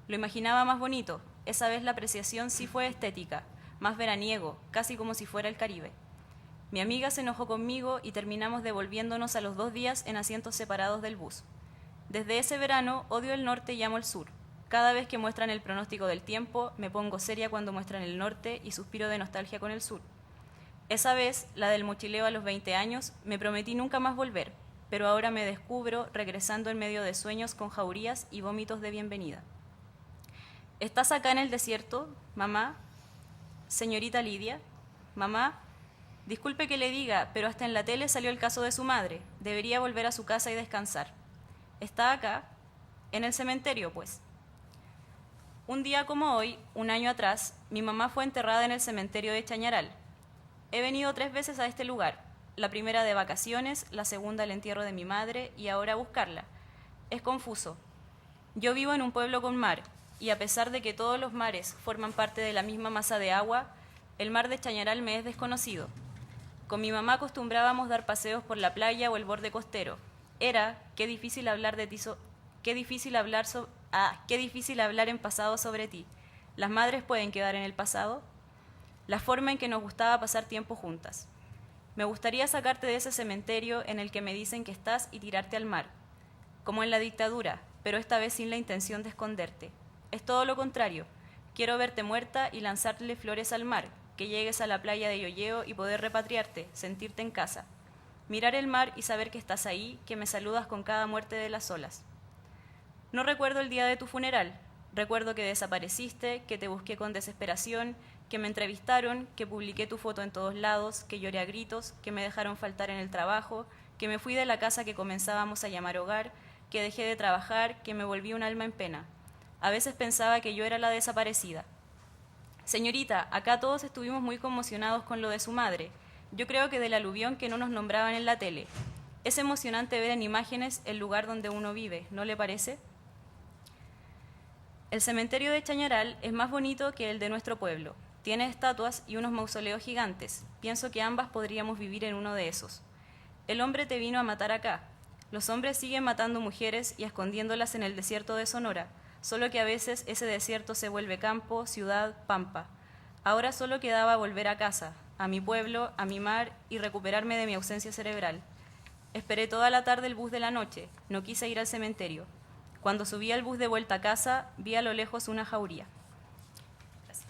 Lo imaginaba más bonito. Esa vez la apreciación sí fue estética, más veraniego, casi como si fuera el Caribe. Mi amiga se enojó conmigo y terminamos devolviéndonos a los 2 días en asientos separados del bus. Desde ese verano odio el norte y amo el sur. Cada vez que muestran el pronóstico del tiempo, me pongo seria cuando muestran el norte y suspiro de nostalgia con el sur. Esa vez, la del mochileo a los 20 años, me prometí nunca más volver, pero ahora me descubro regresando en medio de sueños con jaurías y vómitos de bienvenida. ¿Estás acá en el desierto, mamá? Señorita Lidia, mamá, disculpe que le diga, pero hasta en la tele salió el caso de su madre. Debería volver a su casa y descansar. ¿Está acá? En el cementerio, pues. Un día como hoy, un año atrás, mi mamá fue enterrada en el cementerio de Chañaral. He venido 3 veces a este lugar, la primera de vacaciones, la segunda al entierro de mi madre y ahora a buscarla. Es confuso. Yo vivo en un pueblo con mar, y a pesar de que todos los mares forman parte de la misma masa de agua, el mar de Chañaral me es desconocido. Con mi mamá acostumbrábamos dar paseos por la playa o el borde costero. Qué difícil hablar en pasado sobre ti. ¿Las madres pueden quedar en el pasado? la forma en que nos gustaba pasar tiempo juntas. Me gustaría sacarte de ese cementerio en el que me dicen que estás y tirarte al mar, como en la dictadura, pero esta vez sin la intención de esconderte. Es todo lo contrario. Quiero verte muerta y lanzarle flores al mar, que llegues a la playa de Yoyeo y poder repatriarte, sentirte en casa. Mirar el mar y saber que estás ahí, que me saludas con cada muerte de las olas. No recuerdo el día de tu funeral. Recuerdo que desapareciste, que te busqué con desesperación, que me entrevistaron, que publiqué tu foto en todos lados, que lloré a gritos, que me dejaron faltar en el trabajo, que me fui de la casa que comenzábamos a llamar hogar, que dejé de trabajar, que me volví un alma en pena. A veces pensaba que yo era la desaparecida. Señorita, acá todos estuvimos muy conmocionados con lo de su madre. Yo creo que del aluvión que no nos nombraban en la tele. Es emocionante ver en imágenes el lugar donde uno vive, ¿no le parece? El cementerio de Chañaral es más bonito que el de nuestro pueblo. Tiene estatuas y unos mausoleos gigantes. Pienso que ambas podríamos vivir en uno de esos. El hombre te vino a matar acá. Los hombres siguen matando mujeres y escondiéndolas en el desierto de Sonora, solo que a veces ese desierto se vuelve campo, ciudad, pampa. Ahora solo quedaba volver a casa, a mi pueblo, a mi mar y recuperarme de mi ausencia cerebral. Esperé toda la tarde el bus de la noche, no quise ir al cementerio. Cuando subí al bus de vuelta a casa, vi a lo lejos una jauría. Gracias.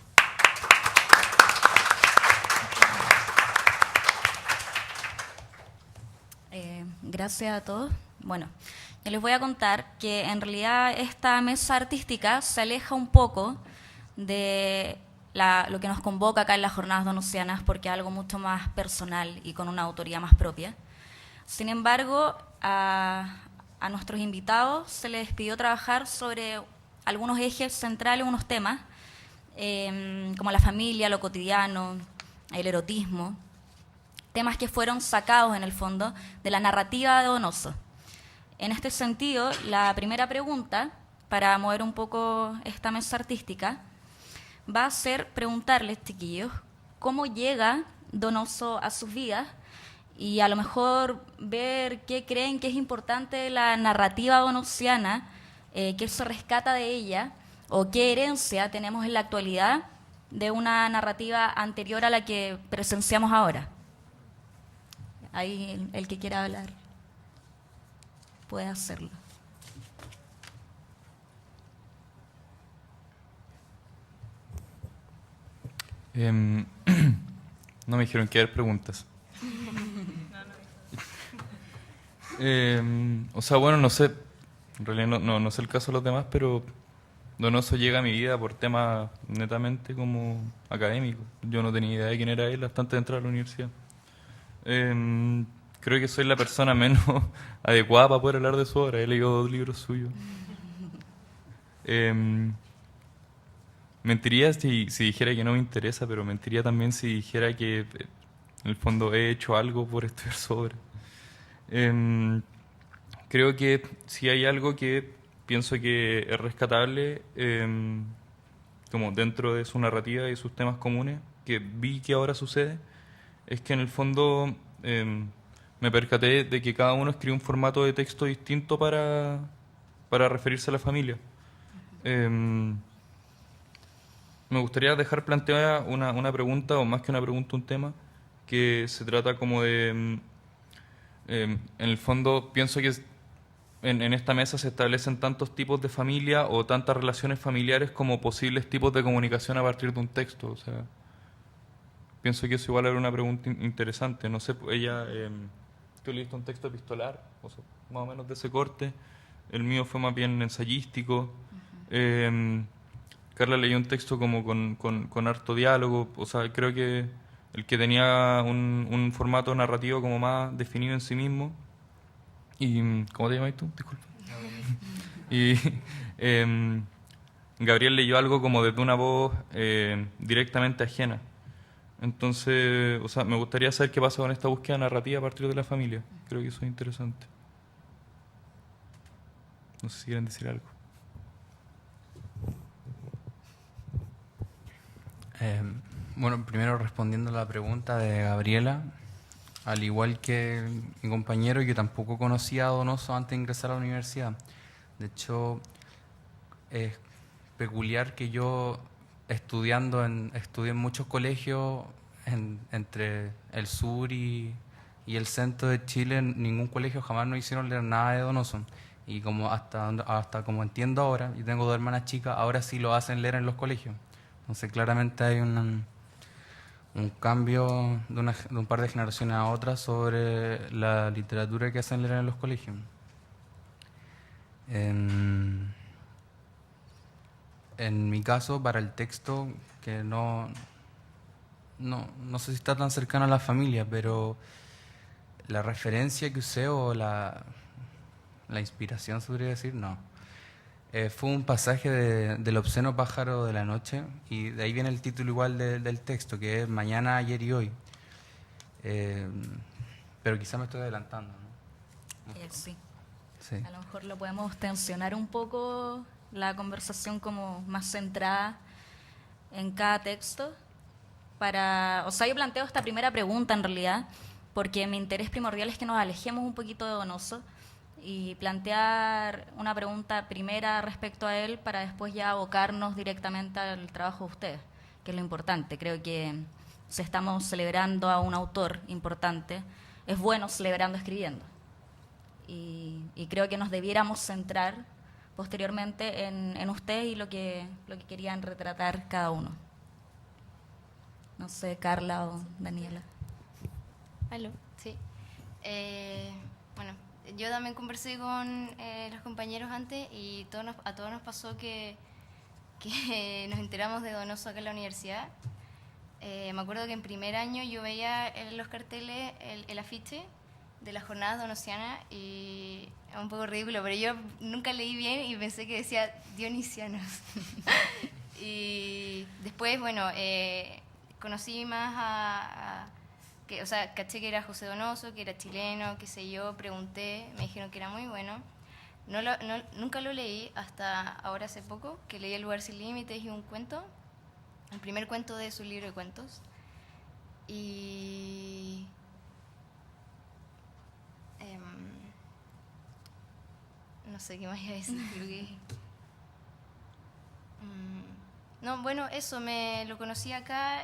Gracias a todos. Bueno, yo les voy a contar que en realidad esta mesa artística se aleja un poco de lo que nos convoca acá en las jornadas donostianas, porque es algo mucho más personal y con una autoría más propia. Sin embargo, a nuestros invitados se les pidió trabajar sobre algunos ejes centrales, unos temas, como la familia, lo cotidiano, el erotismo, temas que fueron sacados en el fondo de la narrativa de Donoso. En este sentido, la primera pregunta, para mover un poco esta mesa artística, va a ser preguntarles, chiquillos, cómo llega Donoso a sus vidas y a lo mejor ver qué creen que es importante de la narrativa donosiana, qué se rescata de ella o qué herencia tenemos en la actualidad de una narrativa anterior a la que presenciamos ahora. Ahí el que quiera hablar puede hacerlo. No me dijeron que haber preguntas. O sea, bueno, no sé, en realidad no sé el caso de los demás, pero Donoso llega a mi vida por temas netamente como académicos. Yo no tenía idea de quién era él hasta antes de entrar a la universidad. Creo que soy la persona menos adecuada para poder hablar de su obra. He leído 2 libros suyos. Mentiría si dijera que no me interesa, pero mentiría también si dijera que en el fondo he hecho algo por estudiar su obra. Creo que si hay algo que pienso que es rescatable, como dentro de su narrativa y sus temas comunes, que vi que ahora sucede, es que en el fondo me percaté de que cada uno escribe un formato de texto distinto para referirse a la familia. Me gustaría dejar planteada una pregunta, o más que una pregunta, un tema, que se trata como de... en el fondo, pienso que en esta mesa se establecen tantos tipos de familia o tantas relaciones familiares como posibles tipos de comunicación a partir de un texto. O sea, pienso que eso igual era una pregunta interesante. No sé, ella... tú leíste un texto epistolar, o sea, más o menos de ese corte. El mío fue más bien ensayístico. Carla leyó un texto como con harto diálogo. O sea, creo que el que tenía un formato narrativo como más definido en sí mismo. Y ¿cómo te llamas tú? Disculpa. Y Gabriel leyó algo como desde una voz directamente ajena. Entonces, o sea, me gustaría saber qué pasa con esta búsqueda narrativa a partir de la familia. Creo que eso es interesante. No sé si quieren decir algo. Bueno, primero respondiendo a la pregunta de Gabriela, al igual que mi compañero, yo tampoco conocía a Donoso antes de ingresar a la universidad. De hecho, es peculiar que yo estudié en muchos colegios entre el sur y el centro de Chile. En ningún colegio jamás nos hicieron leer nada de Donoso. Y como hasta como entiendo ahora, y tengo 2 hermanas chicas, ahora sí lo hacen leer en los colegios. Entonces claramente hay un cambio de un par de generaciones a otra sobre la literatura que hacen leer en los colegios. En mi caso, para el texto, que no sé si está tan cercano a la familia, pero la referencia que usé o la inspiración, se podría decir, no. Fue un pasaje del obsceno pájaro de la noche, y de ahí viene el título igual del texto, que es Mañana, ayer y hoy. Pero quizá me estoy adelantando, ¿no? Sí. Sí. A lo mejor lo podemos tensionar un poco, la conversación como más centrada en cada texto. O sea, yo planteo esta primera pregunta en realidad porque mi interés primordial es que nos alejemos un poquito de Donoso y plantear una pregunta primera respecto a él para después ya abocarnos directamente al trabajo de ustedes, que es lo importante. Creo que si estamos celebrando a un autor importante, es bueno celebrando escribiendo. Y creo que nos debiéramos centrar posteriormente en ustedes y lo que querían retratar cada uno. No sé, Carla o Daniela. Aló, sí. Bueno, yo también conversé con los compañeros antes y a todos nos pasó que nos enteramos de Donoso acá en la universidad. Me acuerdo que en primer año yo veía en los carteles el afiche de las jornadas donosianas y es un poco ridículo, pero yo nunca leí bien y pensé que decía Dionisianos. Y después, bueno, conocí más o sea, caché que era José Donoso, que era chileno, qué sé yo, pregunté, me dijeron que era muy bueno. Nunca lo leí hasta ahora hace poco, que leí El lugar sin límites y un cuento, el primer cuento de su libro de cuentos. Y no sé qué más iba a decir. No, bueno, eso, lo conocí acá.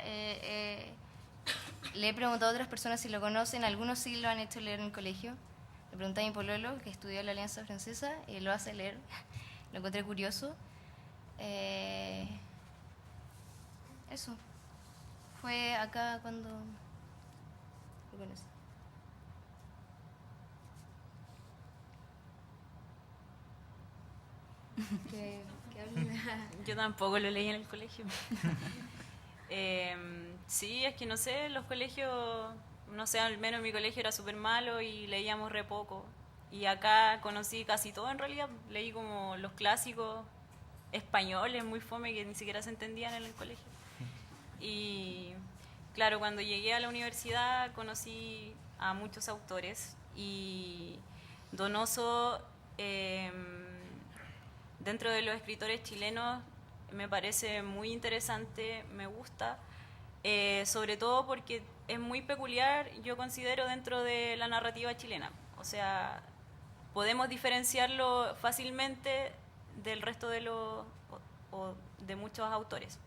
Le he preguntado a otras personas si lo conocen, algunos sí lo han hecho leer en el colegio. Le pregunté a mi pololo, que estudió en la Alianza Francesa, y lo hace leer. Lo encontré curioso. Eso. Fue acá cuando lo conocí. ¿Qué hablas? Yo tampoco lo leí en el colegio. Sí, es que no sé, los colegios, no sé, al menos mi colegio era súper malo y leíamos re poco. Y acá conocí casi todo en realidad, leí como los clásicos españoles muy fome que ni siquiera se entendían en el colegio. Y claro, cuando llegué a la universidad conocí a muchos autores y Donoso, dentro de los escritores chilenos, me parece muy interesante, me gusta, sobre todo porque es muy peculiar, yo considero, dentro de la narrativa chilena. O sea, podemos diferenciarlo fácilmente del resto de de muchos autores.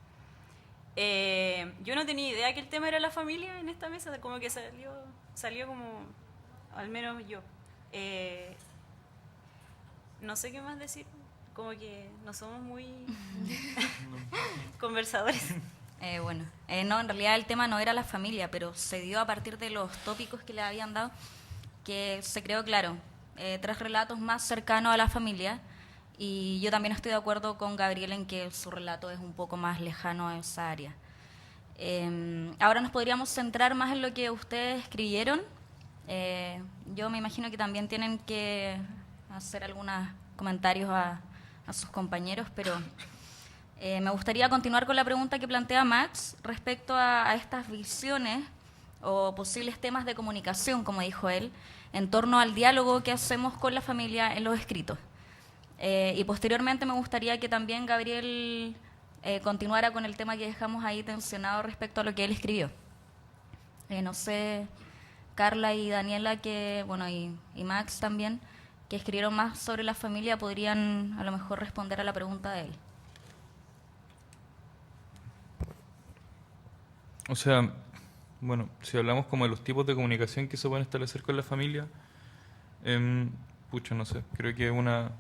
Yo no tenía idea que el tema era la familia en esta mesa, como que salió como, al menos yo. No sé qué más decir, como que no somos muy conversadores. Bueno, no, en realidad el tema no era la familia, pero se dio a partir de los tópicos que le habían dado, que se creó, claro, 3 relatos más cercanos a la familia, y yo también estoy de acuerdo con Gabriel en que su relato es un poco más lejano a esa área. Ahora nos podríamos centrar más en lo que ustedes escribieron. Yo me imagino que también tienen que hacer algunos comentarios a sus compañeros, pero me gustaría continuar con la pregunta que plantea Max respecto a estas visiones o posibles temas de comunicación, como dijo él, en torno al diálogo que hacemos con la familia en los escritos. Y posteriormente me gustaría que también Gabriel continuara con el tema que dejamos ahí tensionado respecto a lo que él escribió. No sé, Carla y Daniela, y Max también, que escribieron más sobre la familia, podrían a lo mejor responder a la pregunta de él. O sea, bueno, si hablamos como de los tipos de comunicación que se pueden establecer con la familia, pucha, no sé, creo que es una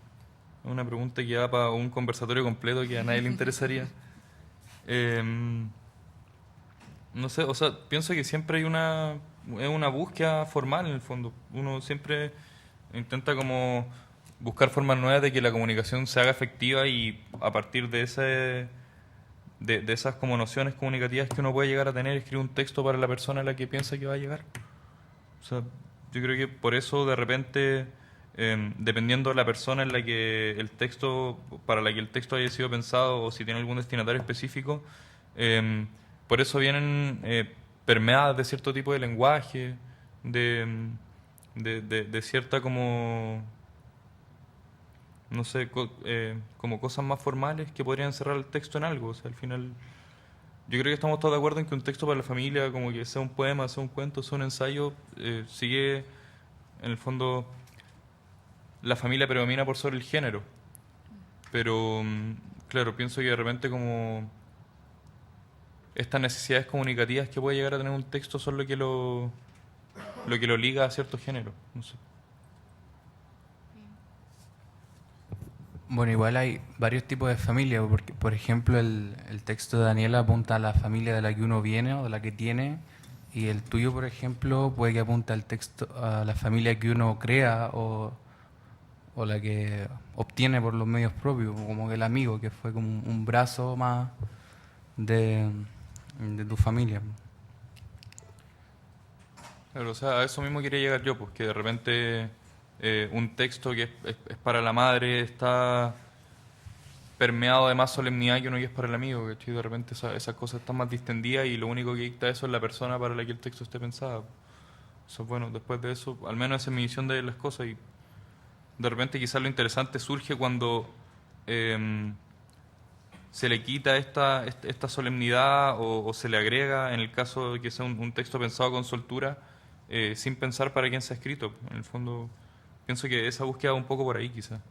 pregunta que da para un conversatorio completo que a nadie le interesaría. No sé, o sea, pienso que siempre hay es una búsqueda formal en el fondo. Uno siempre intenta como buscar formas nuevas de que la comunicación se haga efectiva y a partir de de esas como nociones comunicativas que uno puede llegar a tener, escribir un texto para la persona a la que piensa que va a llegar. O sea, yo creo que por eso de repente, dependiendo de la persona en la que el texto, para la que el texto haya sido pensado o si tiene algún destinatario específico, por eso vienen permeadas de cierto tipo de lenguaje, de cierta como, no sé, como cosas más formales que podrían cerrar el texto en algo. O sea, al final, yo creo que estamos todos de acuerdo en que un texto para la familia, como que sea un poema, sea un cuento, sea un ensayo, sigue, en el fondo, la familia predomina por sobre el género. Pero, claro, pienso que de repente como estas necesidades comunicativas que puede llegar a tener un texto son lo que lo liga a cierto género. No sé. Bueno, igual hay varios tipos de familia, porque por ejemplo el texto de Daniela apunta a la familia de la que uno viene o de la que tiene, y el tuyo, por ejemplo, puede que apunte al texto a la familia que uno crea o la que obtiene por los medios propios, como que el amigo, que fue como un brazo más de, de tu familia. Claro, o sea, a eso mismo quería llegar yo, pues que de repente un texto que es para la madre está permeado de más solemnidad que uno que es para el amigo, ¿cachai? De repente esas cosas están más distendidas y lo único que dicta eso es la persona para la que el texto esté pensado. Eso, bueno, después de eso, al menos esa es mi visión de las cosas, y de repente quizás lo interesante surge cuando se le quita esta solemnidad o se le agrega, en el caso de que sea un texto pensado con soltura, sin pensar para quién se ha escrito. En el fondo, pienso que esa búsqueda va un poco por ahí, quizás.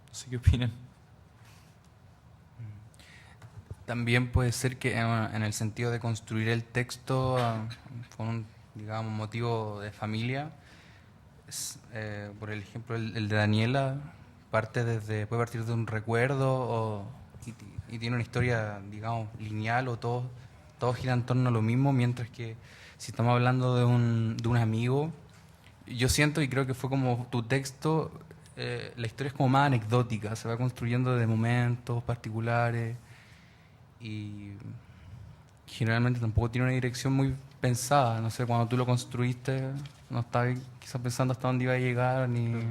No sé qué opinan. También puede ser que en el sentido de construir el texto con un, digamos, motivo de familia, por el ejemplo el de Daniela, puede partir de un recuerdo y tiene una historia, digamos, lineal, o todo gira en torno a lo mismo, mientras que si estamos hablando de un amigo, yo siento y creo que fue como tu texto, la historia es como más anecdótica, se va construyendo de momentos particulares y generalmente tampoco tiene una dirección muy pensada. No sé, cuando tú lo construiste, no estabas quizás pensando hasta dónde iba a llegar ni...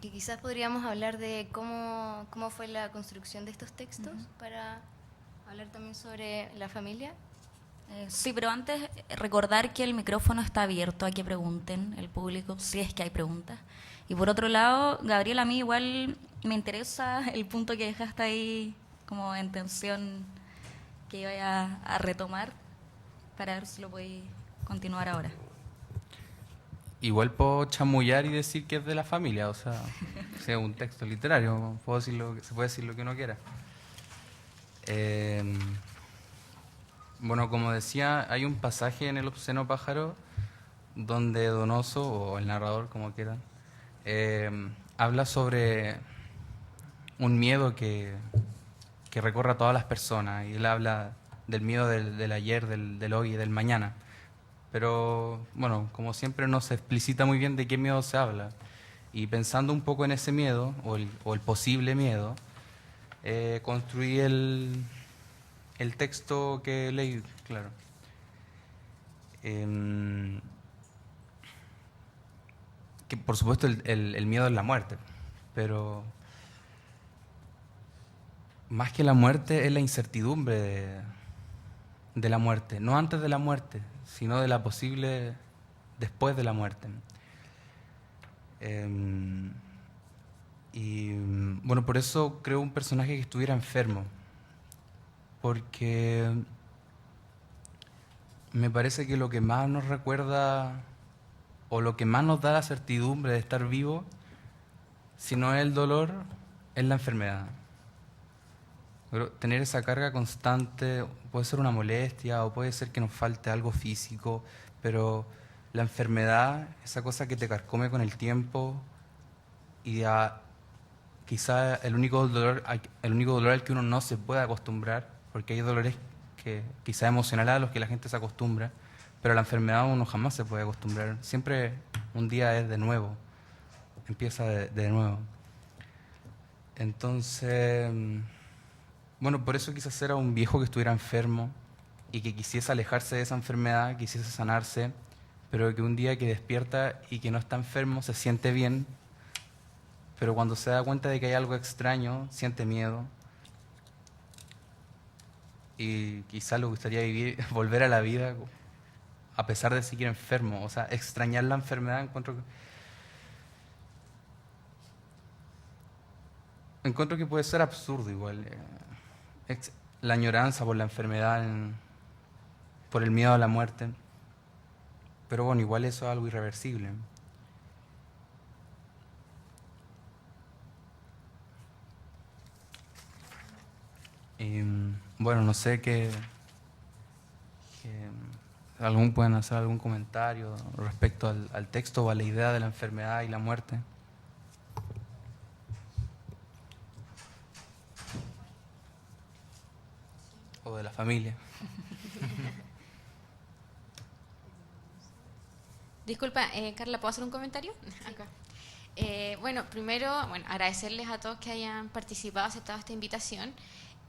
Que quizás podríamos hablar de cómo fue la construcción de estos textos para hablar también sobre la familia. Sí, pero antes recordar que el micrófono está abierto a que pregunten el público, si es que hay preguntas. Y por otro lado, Gabriel, a mí igual me interesa el punto que dejaste ahí como en tensión que iba a retomar para ver si lo podéis continuar ahora. Igual puedo chamullar y decir que es de la familia, o sea un texto literario, se puede decir lo que uno quiera. Bueno, como decía, hay un pasaje en El obsceno pájaro donde Donoso, o el narrador, como quieran, habla sobre un miedo que recorre a todas las personas, y él habla del miedo del ayer, del hoy y del mañana. Pero, bueno, como siempre no se explicita muy bien de qué miedo se habla. Y pensando un poco en ese miedo, o el posible miedo, construí el texto que leí, claro. Que por supuesto el miedo es la muerte, pero más que la muerte es la incertidumbre de la muerte, no antes de la muerte, sino de la posible después de la muerte. Y bueno, por eso creo un personaje que estuviera enfermo, porque me parece que lo que más nos recuerda o lo que más nos da la certidumbre de estar vivo, si no es el dolor, es la enfermedad. Pero tener esa carga constante puede ser una molestia o puede ser que nos falte algo físico, pero la enfermedad, esa cosa que te carcome con el tiempo y quizá el único dolor al que uno no se puede acostumbrar, porque hay dolores que quizá emocionales a los que la gente se acostumbra, pero la enfermedad uno jamás se puede acostumbrar. Siempre un día es de nuevo, empieza de nuevo. Entonces, bueno, por eso quise hacer a un viejo que estuviera enfermo y que quisiese alejarse de esa enfermedad, quisiese sanarse, pero que un día que despierta y que no está enfermo se siente bien, pero cuando se da cuenta de que hay algo extraño, siente miedo. Y quizás le gustaría vivir, volver a la vida a pesar de seguir enfermo. O sea, extrañar la enfermedad, encuentro que puede ser absurdo igual. La añoranza por la enfermedad, por el miedo a la muerte. Pero bueno, igual eso es algo irreversible. Y, bueno, no sé pueden hacer algún comentario respecto al texto o a la idea de la enfermedad y la muerte. O de la familia. Disculpa, Carla, ¿puedo hacer un comentario? Acá. Bueno, primero, agradecerles a todos que hayan participado, aceptado esta invitación.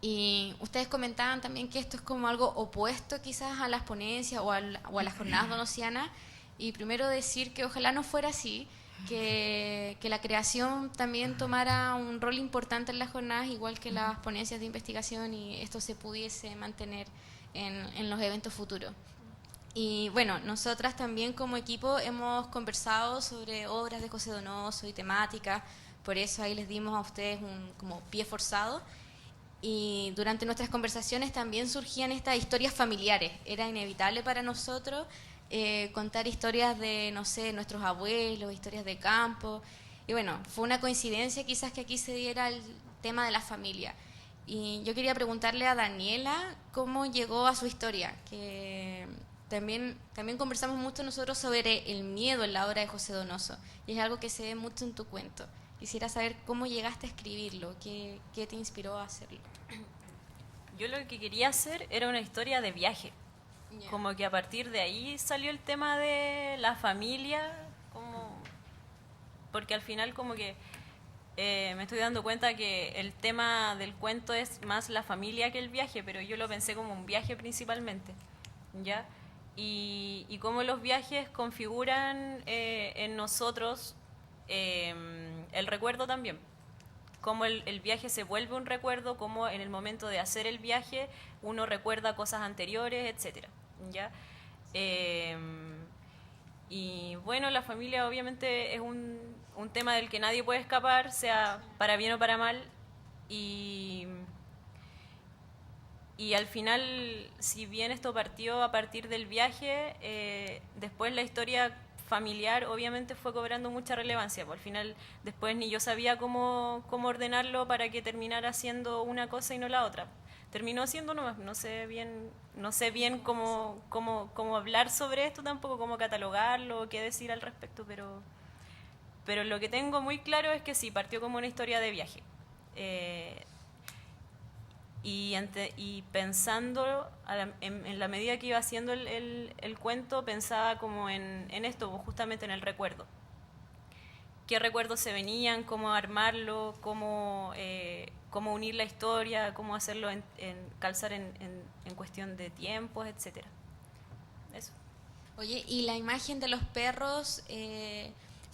Y ustedes comentaban también que esto es como algo opuesto quizás a las ponencias o a las jornadas donosianas. Y primero decir que ojalá no fuera así, que la creación también tomara un rol importante en las jornadas, igual que las ponencias de investigación, y esto se pudiese mantener en los eventos futuros. Y bueno, nosotras también como equipo hemos conversado sobre obras de José Donoso y temáticas, por eso ahí les dimos a ustedes un como pie forzado. Y durante nuestras conversaciones también surgían estas historias familiares. Era inevitable para nosotros contar historias de, no sé, nuestros abuelos, historias de campo. Y bueno, fue una coincidencia quizás que aquí se diera el tema de la familia. Y yo quería preguntarle a Daniela cómo llegó a su historia, que también conversamos mucho nosotros sobre el miedo en la obra de José Donoso, y es algo que se ve mucho en tu cuento. Quisiera saber cómo llegaste a escribirlo, qué te inspiró a hacerlo. Yo lo que quería hacer era una historia de viaje. Yeah. Como que a partir de ahí salió el tema de la familia, porque al final como que me estoy dando cuenta que el tema del cuento es más la familia que el viaje, pero yo lo pensé como un viaje principalmente, ¿ya? Y cómo los viajes configuran en nosotros el recuerdo también. Cómo el viaje se vuelve un recuerdo, cómo en el momento de hacer el viaje uno recuerda cosas anteriores, etcétera, ¿ya? Y bueno, la familia obviamente es un tema del que nadie puede escapar, sea para bien o para mal, y al final, si bien esto partió a partir del viaje, después la historia familiar obviamente fue cobrando mucha relevancia, pues al final después ni yo sabía cómo ordenarlo para que terminara siendo una cosa y no la otra. Terminó siendo nomás, no sé bien cómo hablar sobre esto tampoco, cómo catalogarlo, qué decir al respecto, pero lo que tengo muy claro es que sí, partió como una historia de viaje. Y pensando en la medida que iba haciendo el cuento, pensaba como en esto, justamente en el recuerdo. ¿Qué recuerdos se venían? ¿Cómo armarlo? ¿Cómo unir la historia? ¿Cómo hacerlo calzar en cuestión de tiempos, etcétera? Eso. Oye, ¿y la imagen de los perros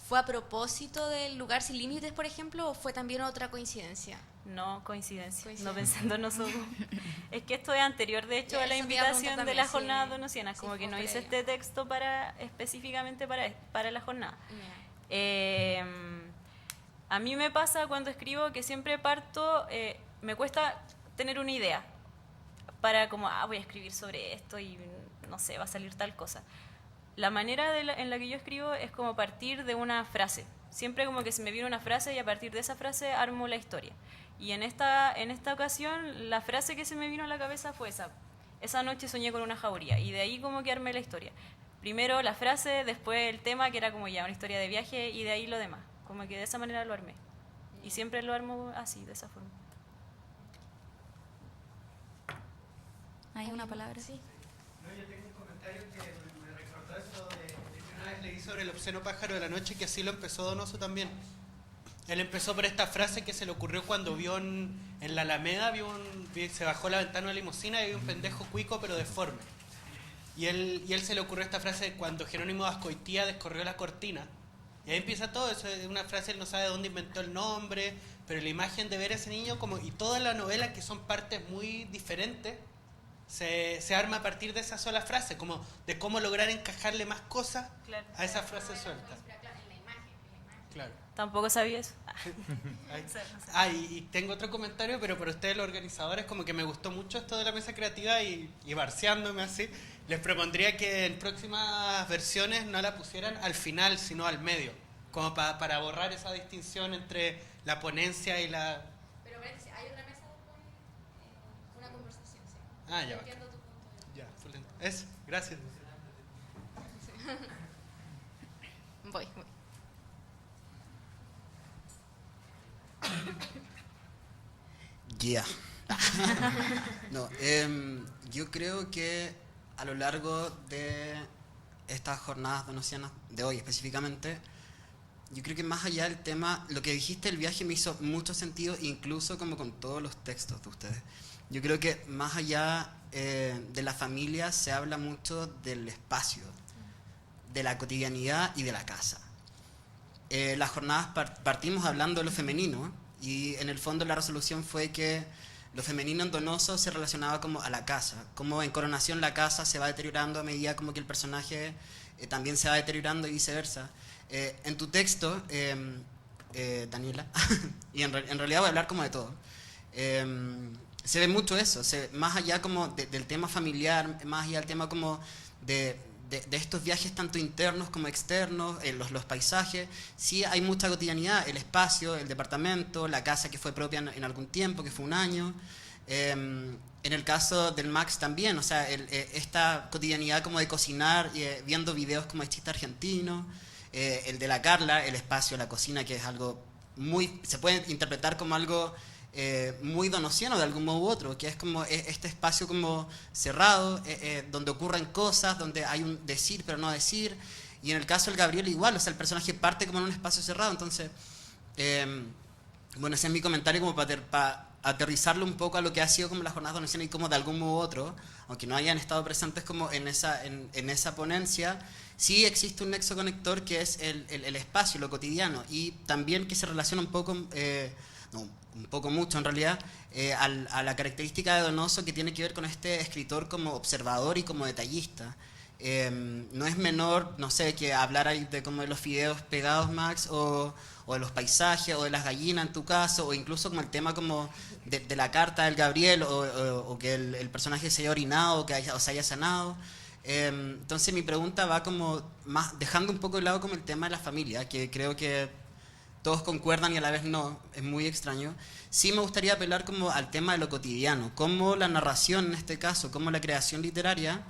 fue a propósito del Lugar Sin Límites, por ejemplo, o fue también otra coincidencia? No, coincidencia. No pensando nosotros. Es que esto es anterior, de hecho, a la invitación de la jornada donosiana. Como que no hice este texto específicamente para la jornada. A mí me pasa cuando escribo que siempre parto, me cuesta tener una idea para como, voy a escribir sobre esto y no sé, va a salir tal cosa. La manera en la que yo escribo es como partir de una frase. Siempre como que se me viene una frase y a partir de esa frase armo la historia. Y en esta ocasión la frase que se me vino a la cabeza fue esa. Esa noche soñé con una jauría y de ahí como que armé la historia. Primero la frase, después el tema que era como ya una historia de viaje y de ahí lo demás. Como que de esa manera lo armé. Y siempre lo armo así, de esa forma. ¿Hay una palabra? Sí. No, yo tengo un comentario que me recordó eso de que una vez leí sobre el obsceno pájaro de la noche, que así lo empezó Donoso también. Él empezó por esta frase que se le ocurrió cuando vio en la Alameda, se bajó la ventana de la limusina y vio un pendejo cuico pero deforme. Y él se le ocurrió esta frase cuando Jerónimo de Azcoitía descorrió la cortina. Y ahí empieza todo, eso es una frase, él no sabe de dónde inventó el nombre, pero la imagen de ver a ese niño como, y toda la novela, que son partes muy diferentes, se arma a partir de esa sola frase, como de cómo lograr encajarle más cosas a esa frase suelta. Claro. Tampoco sabía eso. Y tengo otro comentario, pero para ustedes los organizadores, como que me gustó mucho esto de la mesa creativa y barceándome así, les propondría que en próximas versiones no la pusieran al final, sino al medio, como para borrar esa distinción entre la ponencia y la... Pero parece, hay otra mesa después, una conversación, sí. Ah, ya. Entiendo tu punto de vista. Ya, eso, gracias. Voy. Ya. No, yo creo que a lo largo de estas jornadas donosianas, de hoy específicamente, yo creo que más allá del tema, lo que dijiste, el viaje me hizo mucho sentido, incluso como con todos los textos de ustedes. Yo creo que más allá de la familia se habla mucho del espacio, de la cotidianidad y de la casa. Las jornadas partimos hablando de lo femenino y en el fondo la resolución fue que lo femenino en Donoso se relacionaba como a la casa, como en Coronación la casa se va deteriorando a medida como que el personaje también se va deteriorando y viceversa. En tu texto, Daniela, y en realidad voy a hablar como de todo, se ve mucho eso, más allá como del tema familiar, más allá del tema como de estos viajes tanto internos como externos, los paisajes, sí hay mucha cotidianidad, el espacio, el departamento, la casa que fue propia en algún tiempo, que fue un año. En el caso del Max también, o sea, esta cotidianidad como de cocinar, viendo videos como de chiste argentino, el de la Carla, el espacio, la cocina, que es algo muy, se puede interpretar como algo muy donosiano de algún modo u otro, que es como este espacio como cerrado, donde ocurren cosas, donde hay un decir pero no decir, y en el caso del Gabriel igual, o sea, el personaje parte como en un espacio cerrado, entonces, bueno, ese es mi comentario como para aterrizarlo un poco a lo que ha sido como las jornadas donosianas y como de algún modo u otro, aunque no hayan estado presentes como en esa ponencia, sí existe un nexo conector que es el espacio, lo cotidiano, y también que se relaciona un poco... un poco mucho en realidad, a la característica de Donoso que tiene que ver con este escritor como observador y como detallista. No es menor, no sé, que hablar ahí de como de los fideos pegados, Max, o de los paisajes, o de las gallinas en tu caso, o incluso como el tema como de la carta del Gabriel, o que el personaje se haya orinado, o se haya sanado. Entonces mi pregunta va como más, dejando un poco de lado como el tema de la familia, que creo que todos concuerdan y a la vez no, es muy extraño. Sí me gustaría apelar como al tema de lo cotidiano, cómo la narración en este caso, cómo la creación literaria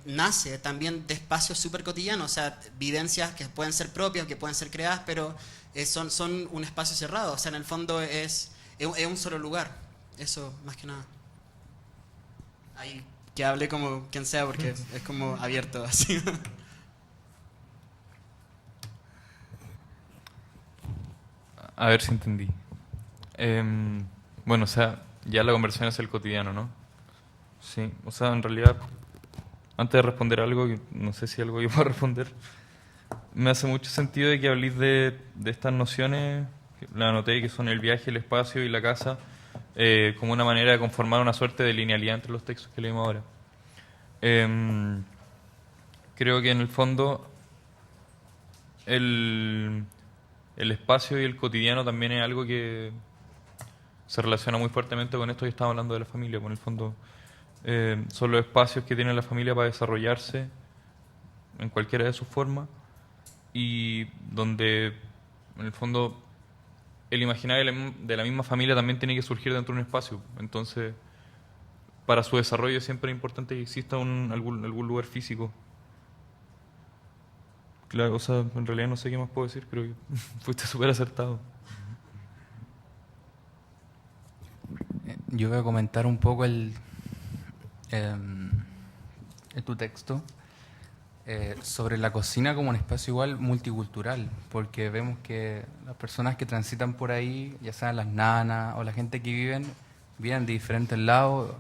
nace también de espacios súper cotidianos, o sea, vivencias que pueden ser propias, que pueden ser creadas, pero son un espacio cerrado, o sea, en el fondo es un solo lugar, eso más que nada. Ahí que hable como quien sea, porque es como abierto así. A ver si entendí. Bueno, o sea, ya la conversación es el cotidiano, ¿no? Sí, o sea, en realidad, antes de responder algo, no sé si algo yo puedo responder, me hace mucho sentido de que habléis de estas nociones, que la anoté, que son el viaje, el espacio y la casa, como una manera de conformar una suerte de linealidad entre los textos que leímos ahora. Creo que en el fondo el espacio y el cotidiano también es algo que se relaciona muy fuertemente con esto que estamos hablando de la familia. Por el fondo, son los espacios que tiene la familia para desarrollarse en cualquiera de sus formas, y donde en el fondo el imaginario de la misma familia también tiene que surgir dentro de un espacio. Entonces, para su desarrollo siempre es importante que exista algún lugar físico. Claro, o sea, en realidad no sé qué más puedo decir, creo que fuiste súper acertado. Yo voy a comentar un poco tu texto sobre la cocina como un espacio igual multicultural, porque vemos que las personas que transitan por ahí, ya sean las nanas o la gente que vienen de diferentes lados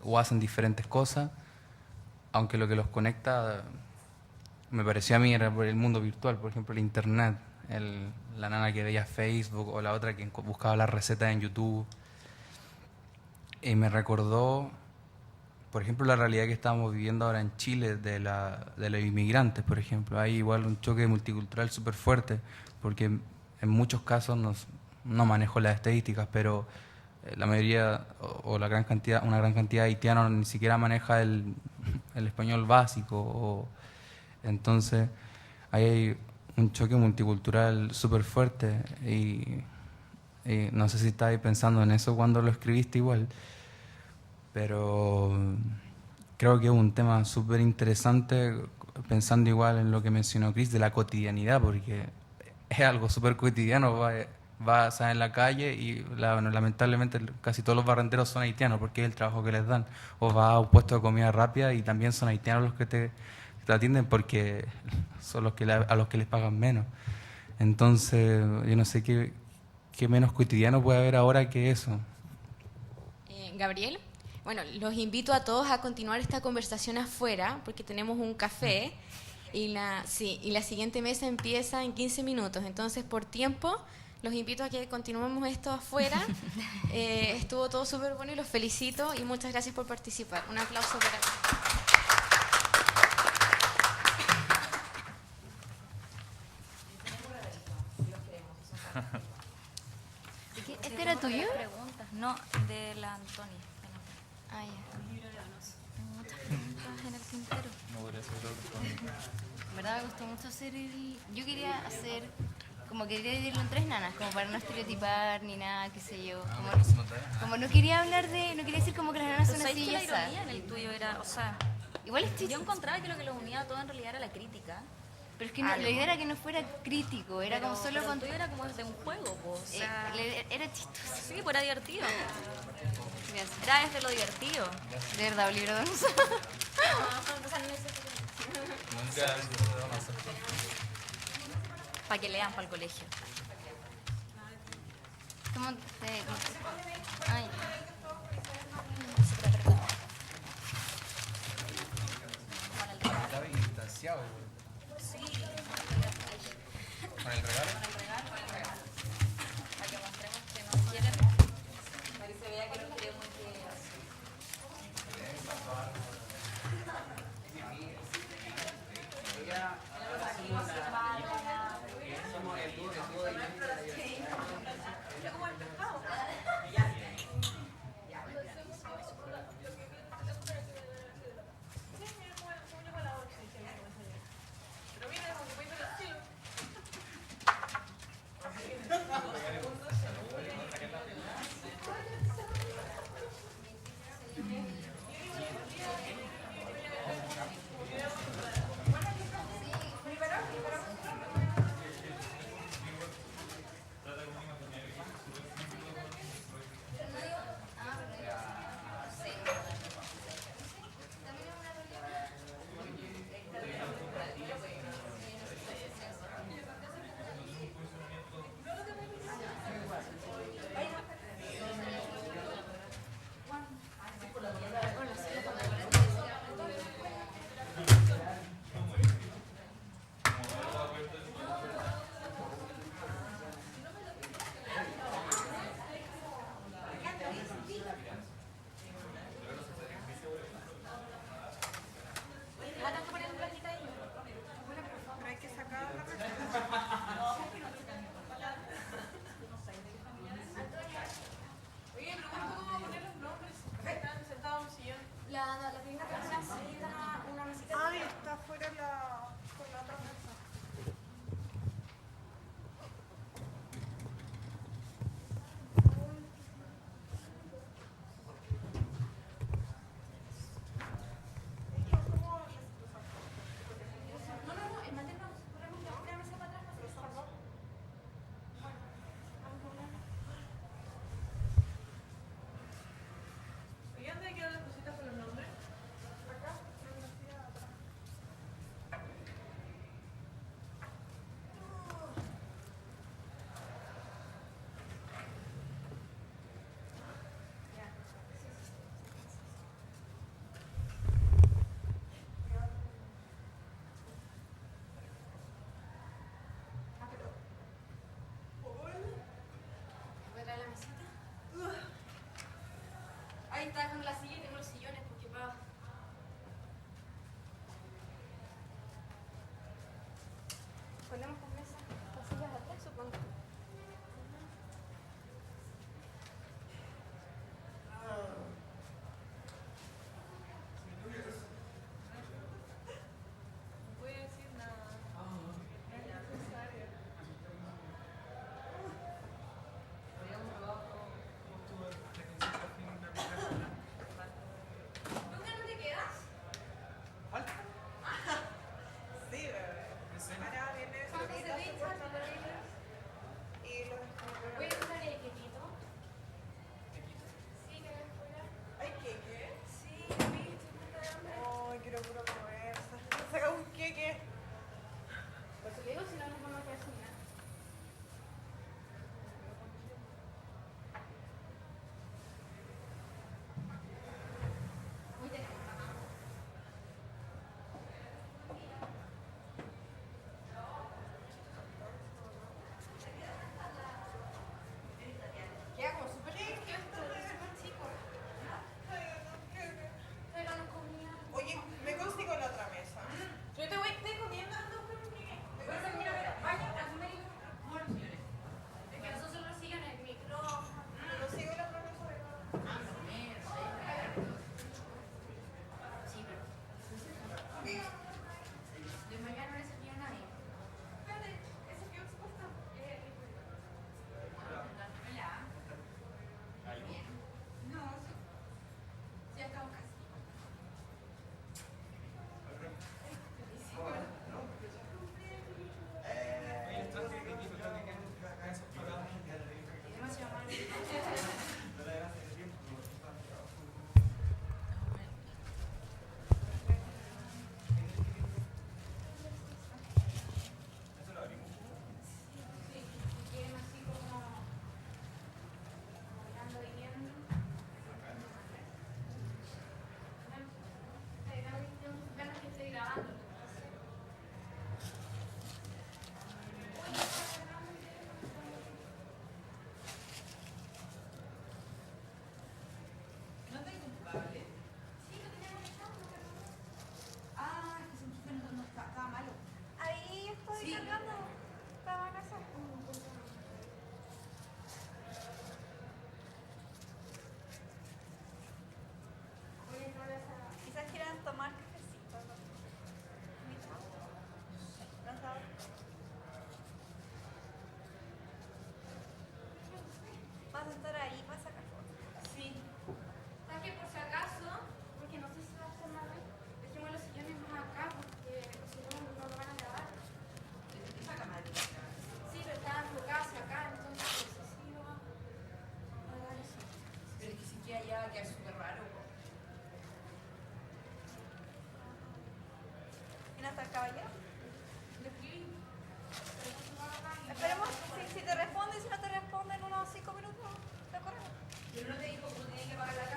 o hacen diferentes cosas, aunque lo que los conecta, me pareció a mí, era por el mundo virtual, por ejemplo el internet, la nana que veía Facebook o la otra que buscaba las recetas en YouTube. Y me recordó, por ejemplo, la realidad que estamos viviendo ahora en Chile de los inmigrantes, por ejemplo. Hay igual un choque multicultural súper fuerte, porque en muchos casos, no manejo las estadísticas, pero la mayoría o una gran cantidad de haitianos ni siquiera maneja el español básico. Entonces, ahí hay un choque multicultural súper fuerte y no sé si estabas pensando en eso cuando lo escribiste igual, pero creo que es un tema súper interesante, pensando igual en lo que mencionó Chris de la cotidianidad, porque es algo súper cotidiano. Vas en la calle y lamentablemente casi todos los barrenderos son haitianos porque es el trabajo que les dan. O vas a un puesto de comida rápida y también son haitianos los que te atienden porque son a los que les pagan menos. Entonces, yo no sé qué menos cotidiano puede haber ahora que eso. Gabriel, bueno, los invito a todos a continuar esta conversación afuera porque tenemos un café y la siguiente mesa empieza en 15 minutos. Entonces, por tiempo, los invito a que continuemos esto afuera. Estuvo todo súper bueno y los felicito y muchas gracias por participar. Un aplauso para ti. ¿Este era tuyo? Preguntas. No, de la Antoni. Ah, ya. Tengo muchas preguntas en el tintero. No podría ser otro. En verdad me gustó mucho hacer yo quería hacer, como que quería dividirlo en 3 nanas, como para no estereotipar ni nada, qué sé yo. Como no quería no quería decir como que las nanas son ¿Sabes así que y la esas. ironía en el tuyo era, o sea, Igual es yo encontraba que lo que los unía a todos en realidad era la crítica? pero es que la idea era que no fuera crítico, era como solo con con... el tuyo era como de un juego, po, o sea, era chistoso. sí, pues era divertido. Gracias. Era desde lo divertido. De verdad, un libro de once. Para que lean para el colegio. ¿Cómo Ay. Estaba distanciado. Sí. ¿Con el regalo? Para que mostremos que nos quieren. Para que se vea que nos queremos y que... dónde quedan las cositas con los nombres? Acá. ¿Voy a traer la mesita? Ahí está dejando la silla y tengo los sillones porque va. Ponemos con mesa, las sillas atrás, supongo. No voy a decir nada. No es necesario. ¿Nunca no te quedas? Sí, bebé. Ahora viene ¿Cuánto se Solita, ve? supuestamente. Y los Voy a usar el quetito. Sí, que ven fuera. ¿Hay queque? Sí, vi, estoy muerta de hambre. Ay, quiero puro comer. Saca un queque. Por eso le digo, si no nos vamos a quedar sin nada. Muy de queda como súper chiquito esto, súper chico. Pero no comía. Oye, me consigo la otra mesa. Yo te voy, estoy comiendo, ando con un queque. Mira, vaya a comer y amor. Es que nosotros nos siguen el micrófono. Consigo la otra mesa de Sí, pero. De mañana no le servía a nadie. Espérate, ¿eso quedó expuesto? No, sí. Sí, ya estamos casi. Demasiado mal. Sí, quieren así como mirando y viendo. Ganas que estoy grabando. ¿No tengo un cable? Sí, lo teníamos echado. Ah, es que se me fue, no, estaba malo. Ahí estoy Sí. cargando. Estaba a casa. Voy a entrar a esa. Quizás quieran tomar cafecito, ¿no? ¿No has dado? Vas a estar ahí, vas a sacar fotos. Sí. ¿Sabes qué? Por si acaso, porque no sé si va a hacer nada, dejemos los sillones más acá porque si no, no lo van a grabar. Esa camarita. Sí, pero está enfocado hacia acá, entonces no sé si va a dar eso. Pero es que si queda allá va a quedar súper raro. ¿Quién hasta el caballero? Le escribí. Pero no se va a grabar. Esperemos, si te responde y si no te responde en unos 5 minutos, te corremos. Pero no te dijo que tenía que pagar la casa.